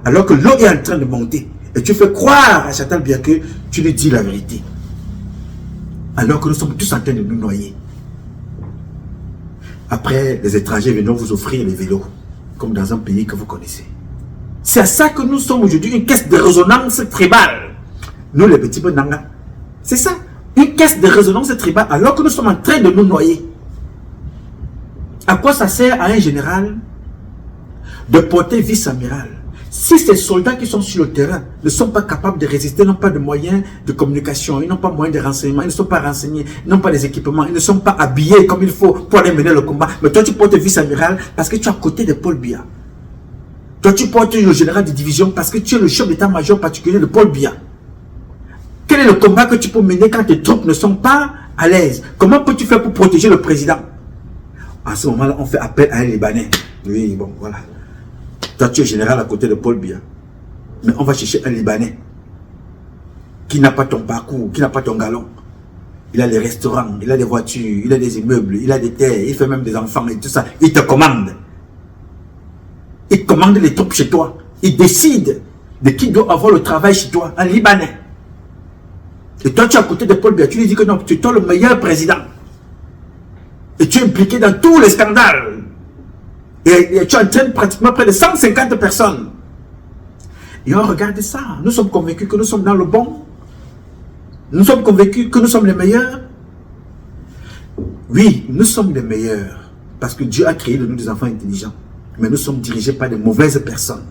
Alors que l'eau est en train de monter. Et tu fais croire à Chantal Biya que tu lui dis la vérité. Alors que nous sommes tous en train de nous noyer. Après, les étrangers viendront vous offrir les vélos. Comme dans un pays que vous connaissez. C'est à ça que nous sommes aujourd'hui, une caisse de résonance tribale. Nous, les petits Nanga. C'est ça, une caisse de résonance tribale, alors que nous sommes en train de nous noyer. À quoi ça sert à un général de porter vice-amiral? Si ces soldats qui sont sur le terrain ne sont pas capables de résister, n'ont pas de moyens de communication, ils n'ont pas de moyens de renseignement, ils ne sont pas renseignés, ils n'ont pas les équipements, ils ne sont pas habillés comme il faut pour aller mener le combat. Mais toi, tu portes vice-amiral parce que tu es à côté de Paul Biya. Toi, tu portes le général de division parce que tu es le chef d'état-major particulier de Paul Biya. Quel est le combat que tu peux mener quand tes troupes ne sont pas à l'aise? Comment peux-tu faire pour protéger le président? À ce moment-là, on fait appel à un Libanais. Oui, bon, voilà. Toi, tu es général à côté de Paul Biya. Mais on va chercher un Libanais qui n'a pas ton parcours, qui n'a pas ton galon. Il a des restaurants, il a des voitures, il a des immeubles, il a des terres, il fait même des enfants et tout ça. Il te commande. Il commande les troupes chez toi. Il décide de qui doit avoir le travail chez toi, un Libanais. Et toi, tu es à côté de Paul Biya. Tu lui dis que non, tu es toi le meilleur président. Et tu es impliqué dans tous les scandales. Et tu entraînes pratiquement près de 150 personnes. Et on regarde ça. Nous sommes convaincus que nous sommes dans le bon. Nous sommes convaincus que nous sommes les meilleurs. Oui, nous sommes les meilleurs. Parce que Dieu a créé de nous des enfants intelligents. Mais nous sommes dirigés par de mauvaises personnes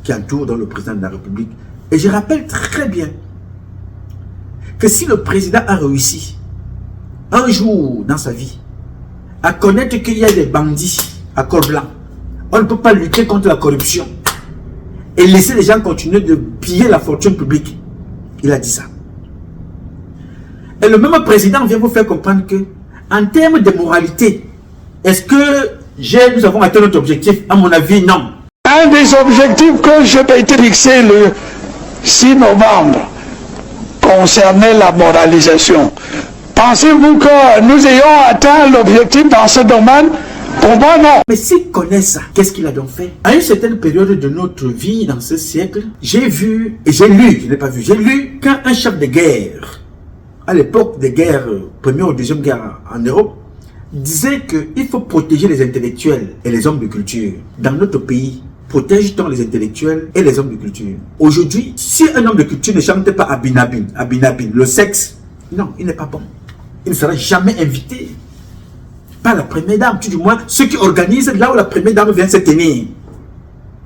qui entourent dans le président de la République. Et je rappelle très bien que si le président a réussi un jour dans sa vie à connaître qu'il y a des bandits à col blanc, on ne peut pas lutter contre la corruption et laisser les gens continuer de piller la fortune publique. Il a dit ça. Et le même président vient vous faire comprendre que en termes de moralité, est-ce que nous avons atteint notre objectif? À mon avis, non. Un des objectifs que je m'étais fixé le 6 novembre concernait la moralisation. Pensez-vous que nous ayons atteint l'objectif dans ce domaine? Pour moi, non. Mais s'il connaît ça, qu'est-ce qu'il a donc fait? À une certaine période de notre vie, dans ce siècle, j'ai vu, et j'ai lu, je n'ai pas vu, j'ai lu qu'un chef de guerre, à l'époque des guerres, première ou deuxième guerre en Europe, disait qu'il faut protéger les intellectuels et les hommes de culture. Dans notre pays, protège-t-on les intellectuels et les hommes de culture? Aujourd'hui, si un homme de culture ne chante pas Abinabin, le sexe, non, il n'est pas bon. Il ne sera jamais invité par la première dame, tout du moins ceux qui organisent là où la première dame vient se tenir.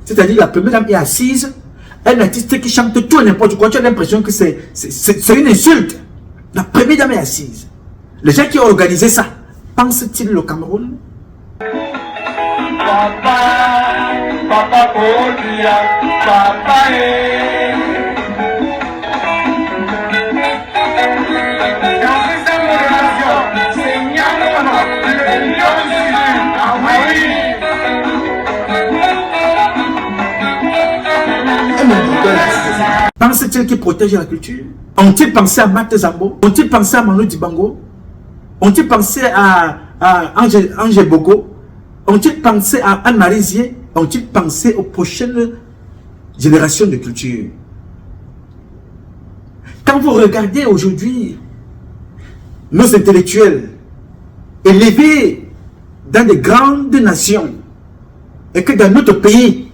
C'est-à-dire la première dame est assise, un artiste qui chante tout et n'importe quoi, tu as l'impression que c'est une insulte. La première dame est assise. Les gens qui ont organisé ça, pensent-ils le Cameroun? Pense-t-il qu'ils protègent la culture? Ont-ils pensé à Marthe Zambo? Ont-ils pensé à Manu Dibango? Ont-ils pensé à Angé Bogo? Ont-ils pensé à Anne-Marie Zier? Ont-ils pensé aux prochaines générations de culture? Quand vous regardez aujourd'hui nos intellectuels élevés dans des grandes nations et que dans notre pays,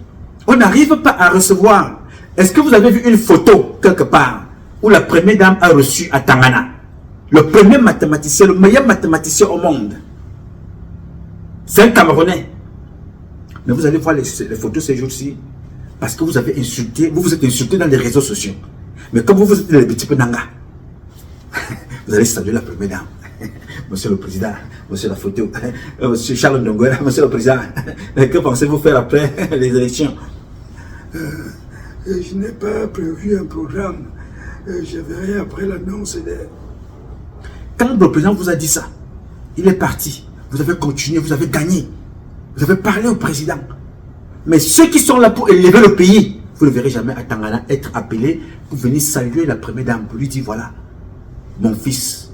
on n'arrive pas à recevoir. Est-ce que vous avez vu une photo quelque part où la première dame a reçu à Tangana le premier mathématicien, le meilleur mathématicien au monde? C'est un Camerounais. Mais vous allez voir les photos ces jours-ci parce que vous avez insulté, vous êtes insulté dans les réseaux sociaux. Mais comme vous êtes les petits peu nanga, vous allez saluer la première dame. Monsieur le Président, monsieur la photo, monsieur Charles Ndongola, monsieur le Président, que pensez-vous faire après les élections? Je n'ai pas prévu un programme. Je verrai après l'annonce des... Quand le président vous a dit ça, il est parti. Vous avez continué, vous avez gagné. Vous avez parlé au président. Mais ceux qui sont là pour élever le pays, vous ne verrez jamais à Tangana être appelé pour venir saluer la première dame, pour lui dire voilà, mon fils,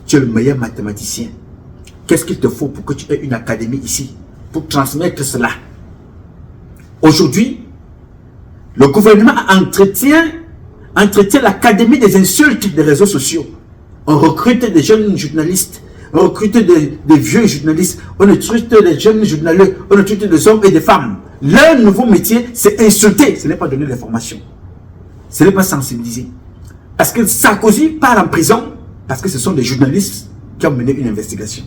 tu es le meilleur mathématicien. Qu'est-ce qu'il te faut pour que tu aies une académie ici, pour transmettre cela? Aujourd'hui, le gouvernement entretient l'académie des insultes des réseaux sociaux. On recrute des jeunes journalistes, on recrute des vieux journalistes, on recrute des jeunes journalistes, on recrute des hommes et des femmes. Leur nouveau métier, c'est insulter, ce n'est pas donner l'information. Ce n'est pas sensibiliser. Parce que Sarkozy part en prison, parce que ce sont des journalistes qui ont mené une investigation.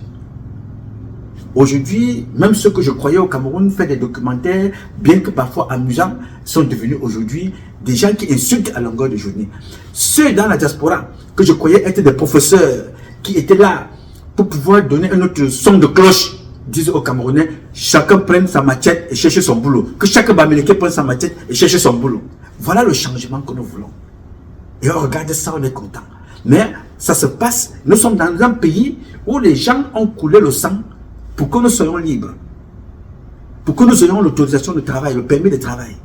Aujourd'hui, même ceux que je croyais au Cameroun faire des documentaires, bien que parfois amusants, sont devenus aujourd'hui des gens qui insultent à longueur de journée. Ceux dans la diaspora que je croyais être des professeurs qui étaient là pour pouvoir donner un autre son de cloche, disent aux Camerounais, chacun prenne sa machette et cherche son boulot. Que chaque Bamileke prenne sa machette et cherche son boulot. Voilà le changement que nous voulons. Et on regarde ça, on est content. Mais ça se passe, nous sommes dans un pays où les gens ont coulé le sang pour que nous soyons libres. Pour que nous ayons l'autorisation de travail, le permis de travail.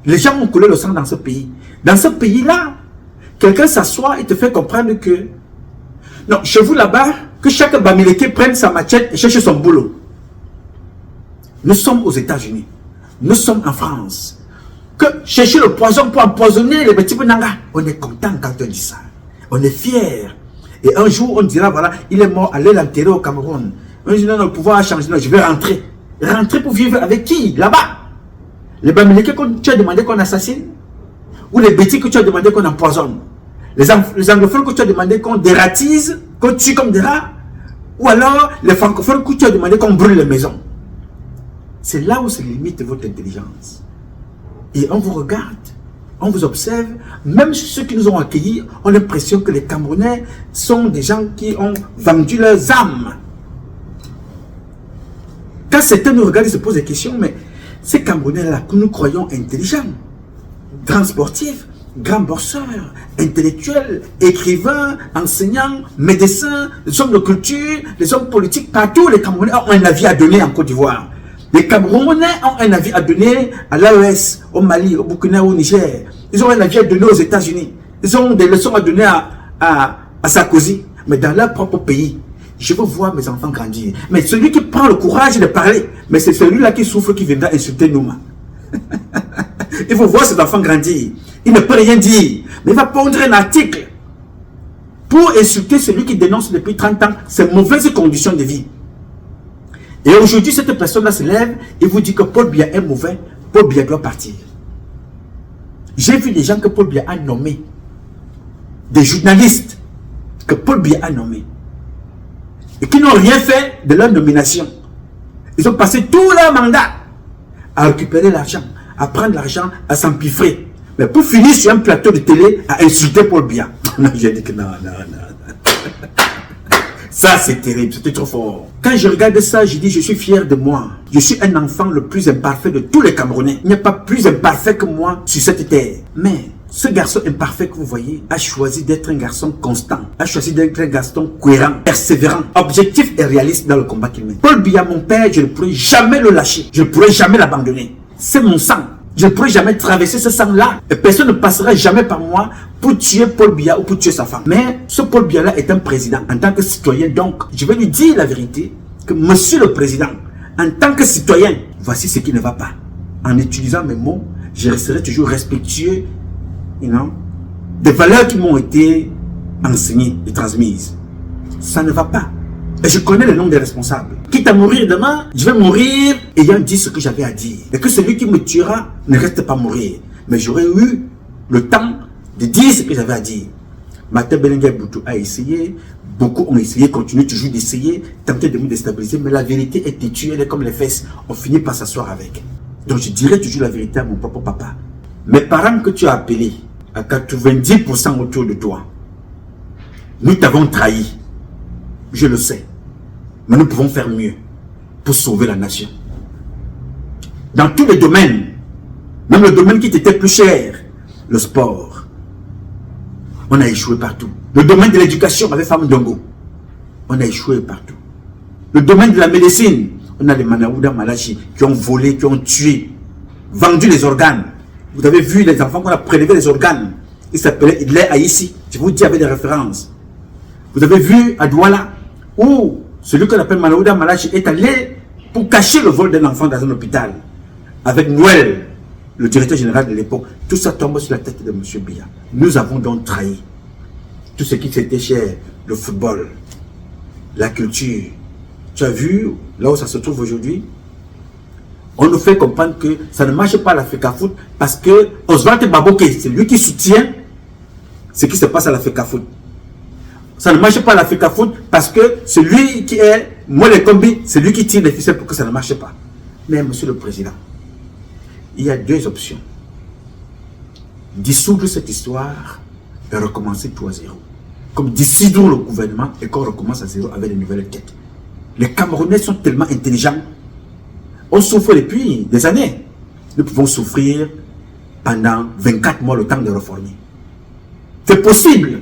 Les gens ont coulé le sang dans ce pays. Dans ce pays-là, quelqu'un s'assoit et te fait comprendre que non, chez vous là-bas, que chaque Bamileke prenne sa machette et cherche son boulot. Nous sommes aux États-Unis. Nous sommes en France. Que chercher le poison pour empoisonner les petits Nanga. On est content quand on dit ça. On est fiers. Et un jour, on dira, voilà, il est mort, allez l'enterrer au Cameroun. On dit, non, le pouvoir a changé. Non, je vais rentrer. Rentrer pour vivre avec qui? Là-bas. Les Bamileke que tu as demandé qu'on assassine? Ou les bêtis que tu as demandé qu'on empoisonne? Les anglophones que tu as demandé qu'on dératise, qu'on tue comme des rats? Ou alors les francophones que tu as demandé qu'on brûle les maisons? C'est là où se limite votre intelligence. Et on vous regarde, on vous observe. Même ceux qui nous ont accueillis ont l'impression que les Camerounais sont des gens qui ont vendu leurs âmes. Quand certains nous regardent, ils se posent des questions, mais ces Camerounais-là que nous croyons intelligents, grands sportifs, grands borseurs, intellectuels, écrivains, enseignants, médecins, les hommes de culture, les hommes politiques, partout les Camerounais ont un avis à donner en Côte d'Ivoire. Les Camerounais ont un avis à donner à l'AES, au Mali, au Burkina, au Niger. Ils ont un avis à donner aux États-Unis. Ils ont des leçons à donner à Sarkozy. Mais dans leur propre pays, je veux voir mes enfants grandir. Mais celui qui prend le courage de parler, mais c'est celui-là qui souffre qui viendra insulter Nouma. Il faut voir cet enfant grandir. Il ne peut rien dire. Mais il va pondre un article pour insulter celui qui dénonce depuis 30 ans ces mauvaises conditions de vie. Et aujourd'hui, cette personne-là se lève et vous dit que Paul Biya est mauvais, Paul Biya doit partir. J'ai vu des gens que Paul Biya a nommés, des journalistes que Paul Biya a nommés, et qui n'ont rien fait de leur nomination. Ils ont passé tout leur mandat à récupérer l'argent, à prendre l'argent, à s'empiffrer. Mais pour finir sur un plateau de télé, à insulter Paul Biya. Non, j'ai dit que non. Ça, c'est terrible, c'était trop fort. Quand je regarde ça, je dis, je suis fier de moi. Je suis un enfant le plus imparfait de tous les Camerounais. Il n'y a pas plus imparfait que moi sur cette terre. Mais ce garçon imparfait que vous voyez a choisi d'être un garçon constant, a choisi d'être un garçon cohérent, persévérant, objectif et réaliste dans le combat qu'il mène. Paul Biya, mon père, je ne pourrais jamais le lâcher. Je ne pourrais jamais l'abandonner. C'est mon sang. Je ne pourrais jamais traverser ce sang-là. Et personne ne passera jamais par moi pour tuer Paul Biya ou pour tuer sa femme. Mais ce Paul Biya-là est un président en tant que citoyen. Donc, je vais lui dire la vérité que monsieur le président, en tant que citoyen, voici ce qui ne va pas. En utilisant mes mots, je resterai toujours respectueux, des valeurs qui m'ont été enseignées et transmises. Ça ne va pas. Et je connais le nom des responsables. Quitte à mourir demain, je vais mourir ayant dit ce que j'avais à dire. Et que celui qui me tuera ne reste pas mourir. Mais j'aurais eu le temps de dire ce que j'avais à dire. Martin Belenguer Boutou a essayé, beaucoup ont essayé, continuent toujours d'essayer, tenter de me déstabiliser, mais la vérité est têtue, elle est comme les fesses, on finit par s'asseoir avec. Donc je dirais toujours la vérité à mon propre papa. Mes parents que tu as appelés, à 90% autour de toi, nous t'avons trahi, je le sais, mais nous pouvons faire mieux pour sauver la nation. Dans tous les domaines, même le domaine qui t'était plus cher, le sport, on a échoué partout. Le domaine de l'éducation avec Femme Dongo, on a échoué partout. Le domaine de la médecine, on a les Manaouda Malachi qui ont volé, qui ont tué, vendu les organes. Vous avez vu les enfants qu'on a prélevé les organes. Ils s'appelaient Idler Aïssi. Je vous dis avec des références. Vous avez vu à Douala où celui qu'on appelle Manaouda Malachi est allé pour cacher le vol d'un enfant dans un hôpital. Avec Noël, le directeur général de l'époque. Tout ça tombe sur la tête de M. Biya. Nous avons donc trahi tout ce qui s'était cher, le football, la culture. Tu as vu là où ça se trouve aujourd'hui? On nous fait comprendre que ça ne marche pas à l'Africa Foot parce que Oswald Baboke, c'est lui qui soutient ce qui se passe à l'Africa Foot. Ça ne marche pas à l'Africa Foot parce que celui qui est Mole Kombi, c'est lui qui tire les ficelles pour que ça ne marche pas. Mais monsieur le président, il y a deux options. Dissoudre cette histoire et recommencer tout à zéro. Comme dissoudre le gouvernement et qu'on recommence à zéro avec de nouvelles têtes. Les Camerounais sont tellement intelligents. On souffre depuis des années. Nous pouvons souffrir pendant 24 mois le temps de réformer. C'est possible.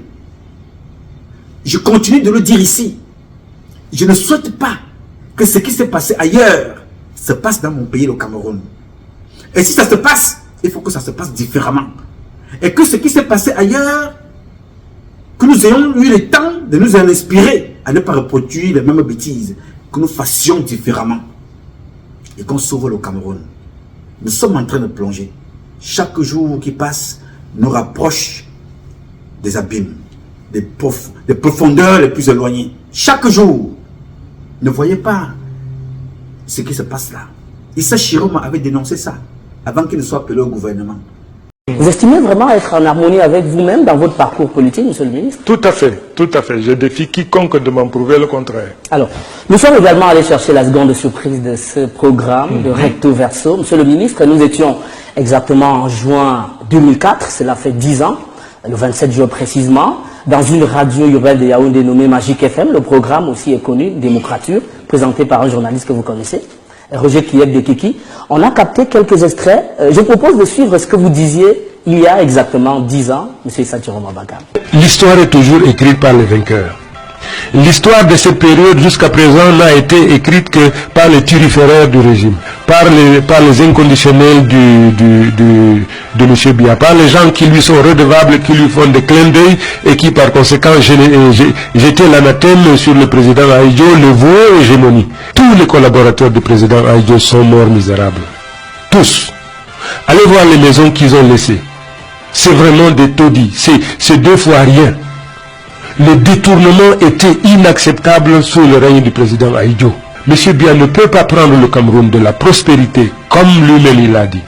Je continue de le dire ici. Je ne souhaite pas que ce qui s'est passé ailleurs se passe dans mon pays, le Cameroun. Et si ça se passe, il faut que ça se passe différemment. Et que ce qui s'est passé ailleurs, que nous ayons eu le temps de nous en inspirer à ne pas reproduire les mêmes bêtises, que nous fassions différemment et qu'on sauve le Cameroun. Nous sommes en train de plonger. Chaque jour qui passe nous rapproche des abîmes, des profondeurs les plus éloignées. Chaque jour, ne voyez pas ce qui se passe là. Issa Chiroma avait dénoncé ça avant qu'il ne soit appelé au gouvernement. Vous estimez vraiment être en harmonie avec vous-même dans votre parcours politique, monsieur le ministre? Tout à fait, tout à fait. Je défie quiconque de m'en prouver le contraire. Alors, nous sommes également allés chercher la seconde surprise de ce programme, de Recto Verso. Monsieur le ministre, nous étions exactement en juin 2004, cela fait 10 ans, le 27 juin précisément, dans une radio urbaine de Yaoundé nommée Magique FM. Le programme aussi est connu, Démocrature, présenté par un journaliste que vous connaissez, Roger Kiyek de Kiki. On a capté quelques extraits. Je propose de suivre ce que vous disiez il y a exactement 10 ans, M. Issa Chiroma Bakam. L'histoire est toujours écrite par les vainqueurs. L'histoire de cette période jusqu'à présent n'a été écrite que par les turiféraires du régime, par les inconditionnels de M. Biya, par les gens qui lui sont redevables, qui lui font des clins d'œil et qui par conséquent jetaient l'anathème sur le président Ahidjo, le veau hégémonie. Tous les collaborateurs du président Ahidjo sont morts misérables. Tous. Allez voir les maisons qu'ils ont laissées. C'est vraiment des taudis. C'est 2 fois rien. Le détournement était inacceptable sous le règne du président Ahidjo. M. Biya ne peut pas prendre le Cameroun de la prospérité, comme lui-même il l'a dit,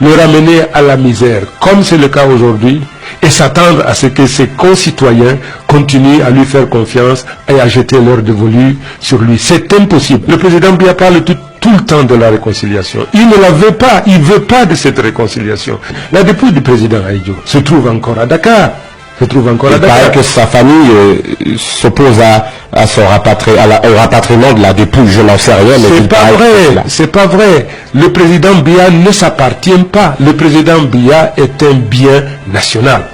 le ramener à la misère, comme c'est le cas aujourd'hui, et s'attendre à ce que ses concitoyens continuent à lui faire confiance et à jeter leur dévolu sur lui. C'est impossible. Le président Biya parle tout le temps de la réconciliation. Il ne la veut pas, il ne veut pas de cette réconciliation. La dépouille du président Ahidjo se trouve encore à Dakar. Il paraît que sa famille s'oppose à son au rapatriement de la dépouille, je n'en sais rien. C'est pas vrai, c'est pas vrai. Le président Biya ne s'appartient pas. Le président Biya est un bien national.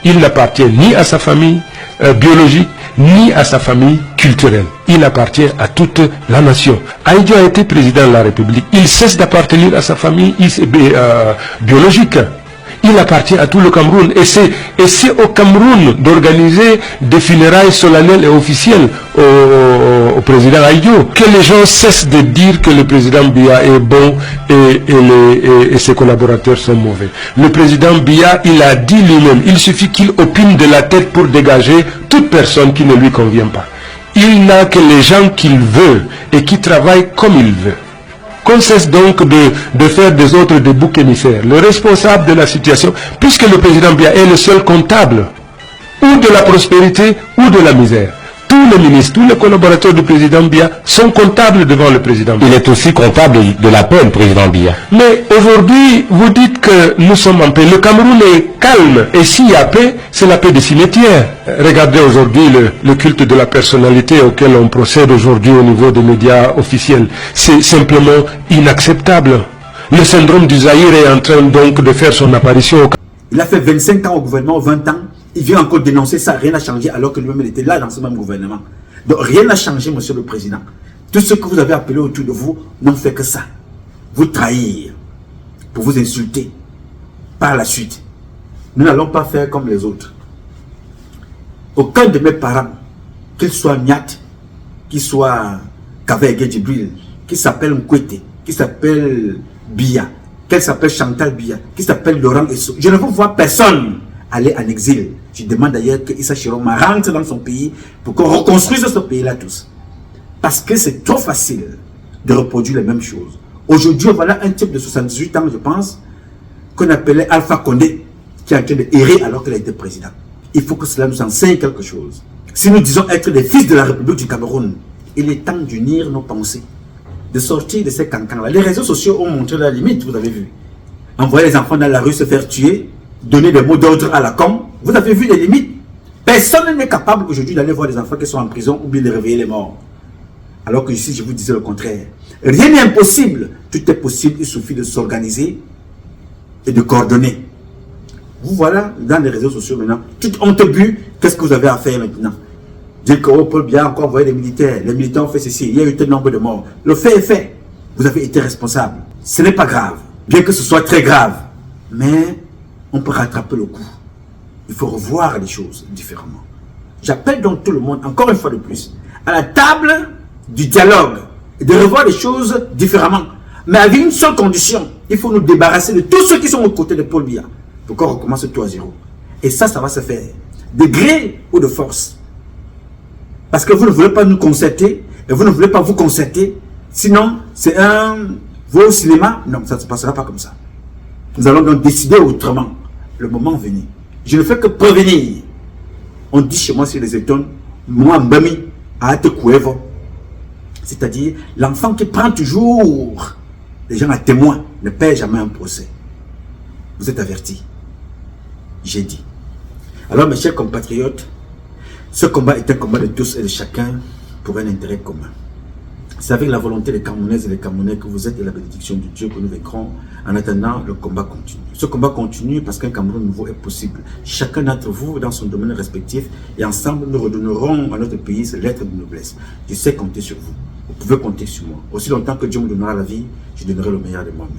Il n'appartient ni à sa famille biologique, ni à sa famille culturelle. Il appartient à toute la nation. Ahidjo a été président de la République. Il cesse d'appartenir à sa famille biologique. Il appartient à tout le Cameroun et c'est au Cameroun d'organiser des funérailles solennelles et officielles au président Ahidjo. Que les gens cessent de dire que le président Biya est bon et ses collaborateurs sont mauvais. Le président Biya, il a dit lui-même, il suffit qu'il opine de la tête pour dégager toute personne qui ne lui convient pas. il n'a que les gens qu'il veut et qui travaillent comme il veut. Qu'on cesse donc de faire des autres des boucs émissaires. Le responsable de la situation, puisque le président Biya est le seul comptable, ou de la prospérité ou de la misère. Tous les ministres, tous les collaborateurs du président Biya sont comptables devant le président Biya. Il est aussi comptable de la paix, le président Biya. Mais aujourd'hui, vous dites que nous sommes en paix. Le Cameroun est calme. Et s'il y a paix, c'est la paix des cimetières. Regardez aujourd'hui le culte de la personnalité auquel on procède aujourd'hui au niveau des médias officiels. C'est simplement inacceptable. Le syndrome du Zaïre est en train donc de faire son apparition. Il a fait 25 ans au gouvernement, 20 ans. Il vient encore dénoncer ça, rien n'a changé alors que lui-même était là dans ce même gouvernement. Donc rien n'a changé, monsieur le président. Tout ce que vous avez appelé autour de vous n'ont fait que ça. Vous trahir, pour vous insulter. Par la suite, nous n'allons pas faire comme les autres. Aucun de mes parents, qu'il soit Niat, qu'il soit Kavege Djibril, qu'il s'appelle Mkwete, qu'il s'appelle Biya, qu'elle s'appelle Chantal Biya, qu'il s'appelle Laurent Esso, je ne veux voir personne aller en exil. Je demande d'ailleurs que Issa Chiroma rentre dans son pays pour qu'on reconstruise ce pays-là tous. Parce que c'est trop facile de reproduire les mêmes choses. Aujourd'hui, voilà un type de 78 ans, je pense, qu'on appelait Alpha Condé, qui est en train de errer alors qu'il a été président. Il faut que cela nous enseigne quelque chose. Si nous disons être des fils de la République du Cameroun, il est temps d'unir nos pensées, de sortir de ces cancans-là. Les réseaux sociaux ont montré la limite, vous avez vu. Envoyer les enfants dans la rue se faire tuer, donner des mots d'ordre à la com. Vous avez vu les limites. Personne n'est capable aujourd'hui d'aller voir des enfants qui sont en prison ou bien de réveiller les morts. Alors que ici, je vous disais le contraire. Rien n'est impossible. Tout est possible. Il suffit de s'organiser et de coordonner. Vous voilà dans les réseaux sociaux maintenant. Tout honte bu. Qu'est-ce que vous avez à faire maintenant? Dire que Paul Biya a encore envoyé des militaires. Les militaires ont fait ceci. Il y a eu tel nombre de morts. Le fait est fait. Vous avez été responsable. Ce n'est pas grave. Bien que ce soit très grave. Mais on peut rattraper le coup. Il faut revoir les choses différemment. J'appelle donc tout le monde, encore une fois de plus, à la table du dialogue et de revoir les choses différemment. Mais avec une seule condition, il faut nous débarrasser de tous ceux qui sont aux côtés de Paul Biya pour qu'on recommence tout à zéro. Et ça va se faire de gré ou de force. Parce que vous ne voulez pas nous concerter et vous ne voulez pas vous concerter. Sinon, c'est un beau cinéma. Non, ça ne se passera pas comme ça. Nous allons donc décider autrement. Le moment venu. Je ne fais que prévenir. On dit chez moi sur les étonnes, moi mbami a te kuevo. C'est-à-dire l'enfant qui prend toujours les gens à témoin ne perd jamais un procès. Vous êtes avertis. J'ai dit. Alors mes chers compatriotes, ce combat est un combat de tous et de chacun pour un intérêt commun. C'est avec la volonté des Camerounaises et des Camerounais que vous êtes et la bénédiction de Dieu que nous vaincrons. En attendant, le combat continue. Ce combat continue parce qu'un Cameroun nouveau est possible. Chacun d'entre vous dans son domaine respectif et ensemble nous redonnerons à notre pays ses lettres de noblesse. Je sais compter sur vous. Vous pouvez compter sur moi. Aussi longtemps que Dieu me donnera la vie, je donnerai le meilleur de moi-même.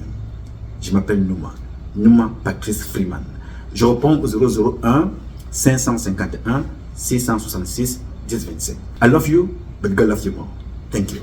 Je m'appelle Nouma. Nouma Patrice Freeman. Je réponds au 001 551 666 1027. I love you, but God loves you more. Thank you.